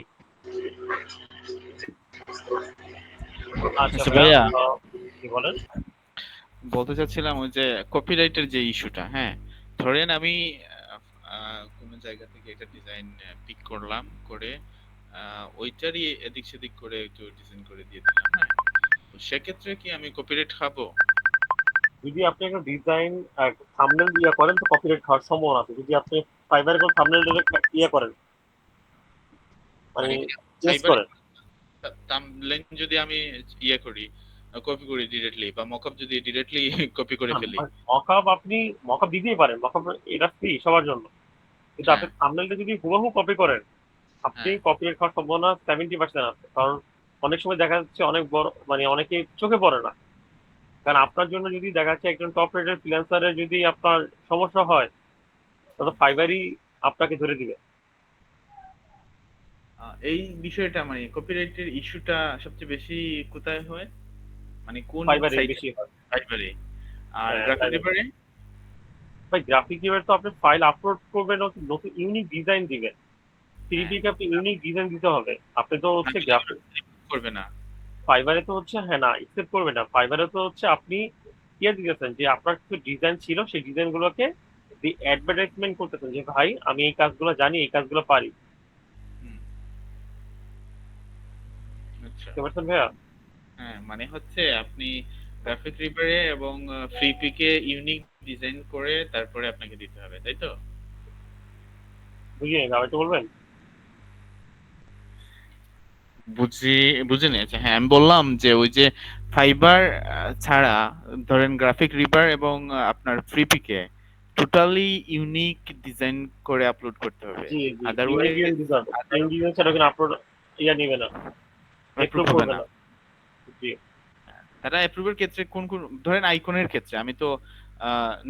S1: আচ্ছা
S6: আচ্ছা
S1: ভাইয়া,
S6: ভাইয়া,
S1: কি বলেন?
S6: বলতে চাচ্ছিলাম ওই যে কপিরাইটের যে ইস্যুটা, হ্যাঁ, ধরেন আমি কোনো জায়গা থেকে একটা ডিজাইন পিক করলাম, করে ওইটারই এদিক সেদিক করে একটু ডিজাইন করে দিয়ে দিলাম, হ্যাঁ, তো সেক্ষেত্রে কি আমি কপিরাইট খাবো?
S1: যদি আপনি একটা ডিজাইন থাম্বনেল করেন তো কপিরাইট খাওয়ার সম্ভাবনা আছে। যদি আপনি ফাইবারে কোনো থাম্বনেল করেন, মানে
S6: মানে
S1: চেঞ্জ
S6: ফাইবার
S1: করেন।
S6: থাম্বনেল যদি আমি ইয়ে করি, কপি করি ডিরেক্টলি, বা মকআপ যদি ডিরেক্টলি কপি করে ফেলি?
S1: মকআপ আপনি মকআপ দিতেই পারেন, মকআপ এটা ফ্রি সবার জন্য, কিন্তু আপনি
S6: হ্যাঁ,
S1: থাম্বনেলটা যদি হুবহু কপি করেন, আপনি
S6: হ্যাঁ।
S1: কপিরাইট খাওয়ার সম্ভাবনা 70% আছে। কারণ অনেক সময় দেখা যাচ্ছে অনেক বড় মানে অনেকে চোখে পড়ে না। কারণ আপনার জন্য যদি দেখা যাচ্ছে একজন টপ রেটেড ফ্রিল্যান্সারের যদি আপনার সমস্যা হয়, তাহলে ফাইবারই আপনাকে ধরে দিবে।
S6: এই বিষয়টা মানে কপিরাইটের ইস্যুটা সবচেয়ে বেশি কোথায় হয়? মানে কোন
S1: ফাইবারে
S6: সাইটে?
S1: বেশি হয়।
S6: ফাইবারে। আর
S1: হ্যাঁ,
S6: গ্রাফিক
S1: Fiverr।
S6: রিপারে?
S1: ভাই গ্রাফিক ডিজাইন তো আপনি ফাইল আপলোড করবেন, নতুন ইউনিক ডিজাইন দিবেন।
S6: হ্যাঁ,
S1: থ্রিপিকে আপনি ইউনিক ডিজাইন দিতে হবে। আপনি তো হচ্ছে
S6: নাহলে ওরা
S1: গ্রাফিক
S6: করবে না।
S1: ফাইবারে তো হচ্ছে হ্যাঁ না একসেপ্ট করবে না। ফাইবারে তো হচ্ছে আপনি ইয়ে দিতেছেন যে আপনার কিছু ডিজাইন ছিল, সেই ডিজাইন গুলোকে অ্যাডভার্টাইজমেন্ট করতেছেন যে ভাই আমি এই কাজগুলো জানি, এই কাজগুলো পারি।
S6: হুম, আচ্ছা।
S1: বুঝতে পারছেন ভাইয়া?
S6: হ্যাঁ, মানে হচ্ছে আপনি গ্রাফিক রিপারে এবং ফ্রি পিকে ইউনিক ডিজাইন করে তারপরে আপনাকে দিতে হবে, তাই তো?
S1: বুঝিয়ে আবার একটু বলবেন?
S6: বুঝে নিয়েছে। হ্যাঁ, আমি বললাম যে ওই যে ফাইবার ছাড়া ধরেন গ্রাফিক রিপার এবং আপনার ফ্রি পিকে টোটালি ইউনিক ডিজাইন করে আপলোড করতে হবে।
S1: জি জি, ইউনিক
S6: আদারওয়াইজ
S1: ডিজাইন দিতে হবে। ইউনিক ডিজাইন ছাড়া কিন্তু আপলোড ইয়া নিবে না,
S6: অ্যাপ্রুভ
S1: এপ্রুভ
S6: হবে
S1: করবে
S6: না।
S1: না। জি।
S6: তারা অ্যাপ্রুভের ক্ষেত্রে কোন ধরেন আইকনের ক্ষেত্রে আমি তো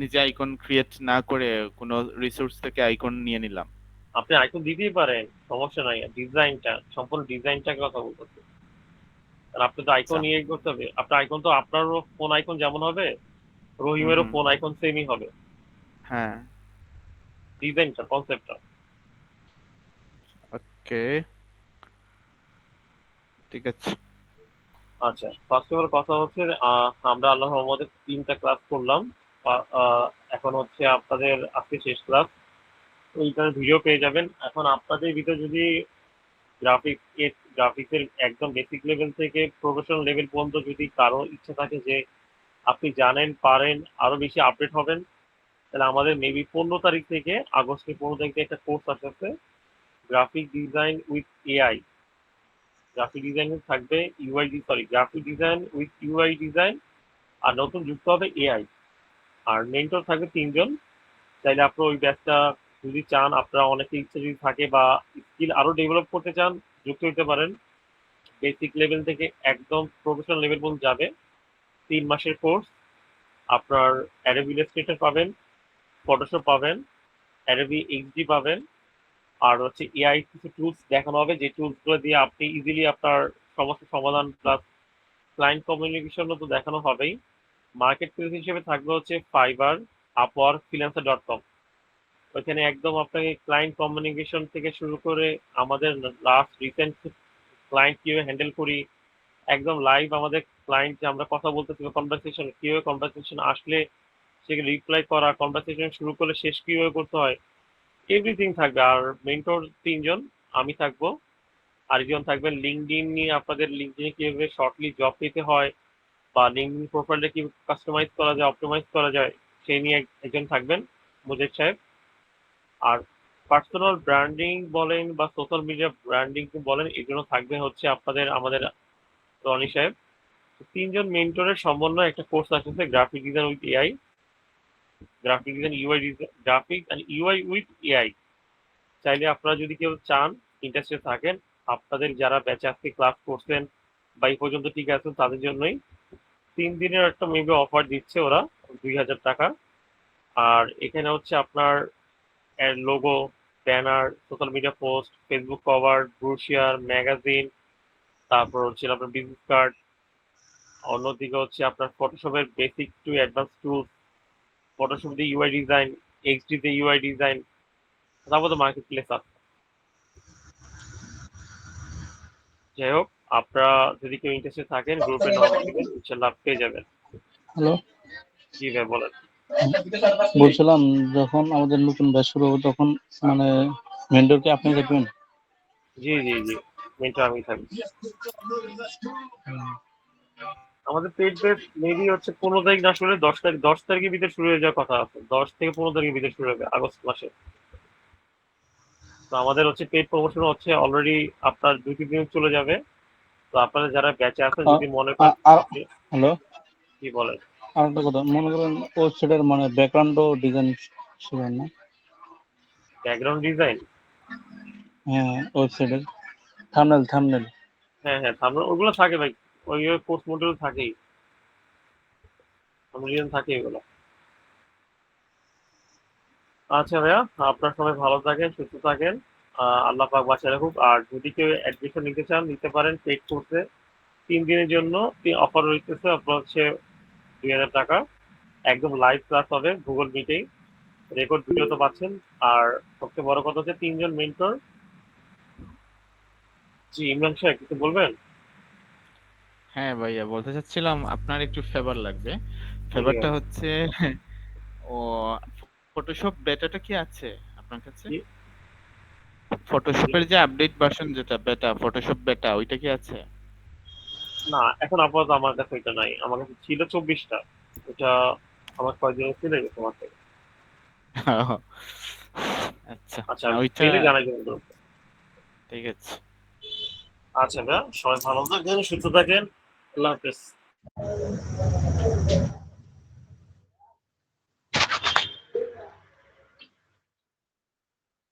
S6: নিজে আইকন ক্রিয়েট না করে কোনো রিসোর্স থেকে আইকন নিয়ে নিলাম।
S1: আপনি আইকন দিতেই পারেন, সমস্যা নাই। ডিজাইনটা সম্পূর্ণ ডিজাইনটাকে কথা বলতেছি। আর আপনি তো
S6: আচ্ছা।
S1: আইকন ইয়ে করতে হবে। আপনার আইকন তো আপনারও ফোন আইকন যেমন হবে,
S6: হুম,
S1: রহিমেরও
S6: হুম।
S1: ফোন আইকন সেমই হবে।
S6: হ্যাঁ,
S1: ডিজাইনটা, কনসেপ্টটা।
S6: ওকে, ঠিক আছে।
S1: আচ্ছা, ফার্স্ট অফ অল কথা হচ্ছে আমরা আল্লাহর রহমতে 3টা ক্লাস করলাম। এখন হচ্ছে আপনাদের আজকে শেষ ক্লাস। ওইটার ভিডিও পেয়ে যাবেন। এখন আপনাদের ভিতরে যদি গ্রাফিক্সের একদম বেসিক লেভেল থেকে প্রফেশনাল লেভেল পর্যন্ত যদি কারো ইচ্ছা থাকে যে আপনি জানেন পারেন আরো বেশি আপডেট হবেন, তাহলে আমাদের মেবি 15 তারিখ থেকে, আগস্টের 15 তারিখ থেকে একটা কোর্স আসছে, graphic design with AI. Graphic design থাকবে graphic design with UI design, আর নতুন যুক্ত হবে এআই। আর মেন্টর থাকবে 3জন। চাইলে আপনার ওই ব্যাচটা যদি চান, আপনারা অনেকে ইচ্ছা যদি থাকে বা স্কিল আরো ডেভেলপ করতে চান, যুক্ত হতে পারেন। বেসিক লেভেল থেকে একদম প্রফেশনাল লেভেল পর্যন্ত যাবে। 3 মাসের কোর্স। আপনার অ্যাডোবি ইলাস্ট্রেটর পাবেন, ফটোশপ পাবেন, অ্যাডোবি এক্সডি পাবেন, আর হচ্ছে এআই কিছু টুলস দেখানো হবে, যে টুলস গুলো দিয়ে আপনি ইজিলি আপনার সমস্যার সমাধান প্লাস ক্লায়েন্ট কমিউনিকেশনও তো দেখানো হবেই। মার্কেট প্লেস হিসেবে থাকবে হচ্ছে ফাইবার, আপওয়ার্ক, ফ্রিল্যান্সার.com। ওইখানে একদম আপনাকে ক্লায়েন্ট কমিউনিকেশন থেকে শুরু করে আমাদের লাস্ট রিসেন্ট ক্লায়েন্ট কিভাবে হ্যান্ডেল করি, একদম লাইভ আমাদের ক্লায়েন্ট যে আমরা কথা বলতেছি কনভারসেশন কিভাবে, কনভারসেশন আসলে সেকে রিপ্লাই করা, কনভারসেশন শুরু করলে শেষ কিভাবে করতে হয়, এভরিথিং থাকবে। আর মেন্টর 3জন, আমি থাকবো, আরেকজন থাকবেন লিঙ্কডইন নিয়ে, আপনাদের লিঙ্কডইনে কিভাবে শর্টলি জব পেতে হয় বা লিঙ্কডইন প্রোফাইলটা কি কাস্টমাইজ করা যায়, অপটিমাইজ করা যায়, সেই নিয়ে একজন থাকবেন, মুজিব সাহেব। আর পার্সোনাল ব্র্যান্ডিং বলেন বা সোশ্যাল মিডিয়া ব্র্যান্ডিং বলেন, এগুলো থাকবে হচ্ছে আমাদের রনি সাহেব। 3জন মেন্টরের সমন্বয়ে একটা কোর্স আসছে, graphic design with AI. Graphic design UI design, graphic and UI with AI. চাইলে আপনারা যদি কেউ চান, ইন্টারেস্টেড থাকেন, আপনাদের যারা ব্যাচে আজকে ক্লাস করছেন বা এই পর্যন্ত ঠিক আছেন, তাদের জন্যই 3 দিনের একটা মেবি অফার দিচ্ছে ওরা, 2000 টাকা। আর এখানে হচ্ছে আপনার logo, banner, social media post, Facebook cover, brochure, magazine, তারপর হচ্ছে আপনার বিজনেস কার্ড। অন্যদিকে হচ্ছে আপনার ফটোশপের basic to advance tools, Photoshop দিয়ে ইউআই ডিজাইন, এক্সডি তে ইউআই ডিজাইন, তারপর তো মার্কেট প্লেস আছে। যাই হোক, আপনারা যদি কেউ ইন্টারেস্টেড থাকেন গ্রুপে নক দিবেন, ইনশাল্লাহ পেয়ে যাবেন।
S2: হ্যালো,
S1: জি ভাই বলেন।
S2: বলছিলাম যখন আমাদের নতুন ব্যাচ শুরু হবে তখন মানে ভেন্ডর কি আপনি দেখবেন?
S1: জি জি জি, মেন্টর আমি থাকবো। আমাদের পেড ব্যাচ মেবি হচ্ছে 15 তারিখ না, শুরু 10 তারিখ, 10 তারিখের ভিতরে শুরু হয়ে যাওয়ার কথা আছে। 10 থেকে 15 তারিখের ভিতরে শুরু হবে, আগস্ট মাসে। তো আমাদের হচ্ছে পেড প্রমোশন হচ্ছে অলরেডি আপনার 2-3 দিন চলে যাবে। তো তো আপনারা যারা ব্যাচে আছেন
S2: আ-
S1: যদি মনে করেন
S2: হ্যালো,
S1: কি বলেন,
S2: আর একটা কথা, মনে করেন ওয়েবসাইটের মানে ব্যাকগ্রাউন্ড ডিজাইন ছিলেন না?
S1: Background design?
S2: হ্যাঁ, ওয়েবসাইটের থাম্বনেল।
S1: হ্যাঁ হ্যাঁ, আমরা ওগুলো থাকে ভাই, ওই কোর্স মডিউল থাকেই, ডিজাইন থাকে এগুলো। আচ্ছা ভাইয়া, আপনার সবাই ভালো থাকেন, সুস্থ থাকেন, আল্লাহ পাক বাঁচিয়ে রাখুক। আর যদি কেউ অ্যাডমিশন নিতে চান নিতে পারেন পেইড কোর্সে, 3 দিনের জন্য অফার রইতেছে, আপনার হচ্ছে 2000 টাকা, একদম লাইভ ক্লাস হবে গুগল মিটেই, রেকর্ড ভিডিও তো পাচ্ছেন। আর সবচেয়ে বড় কথা হচ্ছে 3 জন মেন্টর। জি ইমরান সাহেব কিছু বলবেন?
S6: হ্যাঁ ভাইয়া, বলতে চাচ্ছিলাম আপনার একটু ফেভার লাগবে। ফেভারটা হচ্ছে ও ফটোশপ বেটাটা কি আছে আপনার কাছে?
S1: জি।
S6: ফটোশপের যে আপডেট ভার্সন যেটা বেটা, ফটোশপ বেটা, ওইটা কি আছে?
S1: না এখন আপাতত আমার কাছে এটা নাই, আমার কাছে ছিল 24টা, ওটা আমার কয়েকদিন ছিল তোমার থেকে।
S6: আচ্ছা,
S1: আচ্ছা
S6: না
S1: আমি
S6: ওইটা
S1: পেলে জানাই দেবো।
S6: ঠিক আছে।
S1: আচ্ছা ভাইয়া, সবাই ভালো থাকেন, সুস্থ থাকেন, আল্লাহ হাফেজ।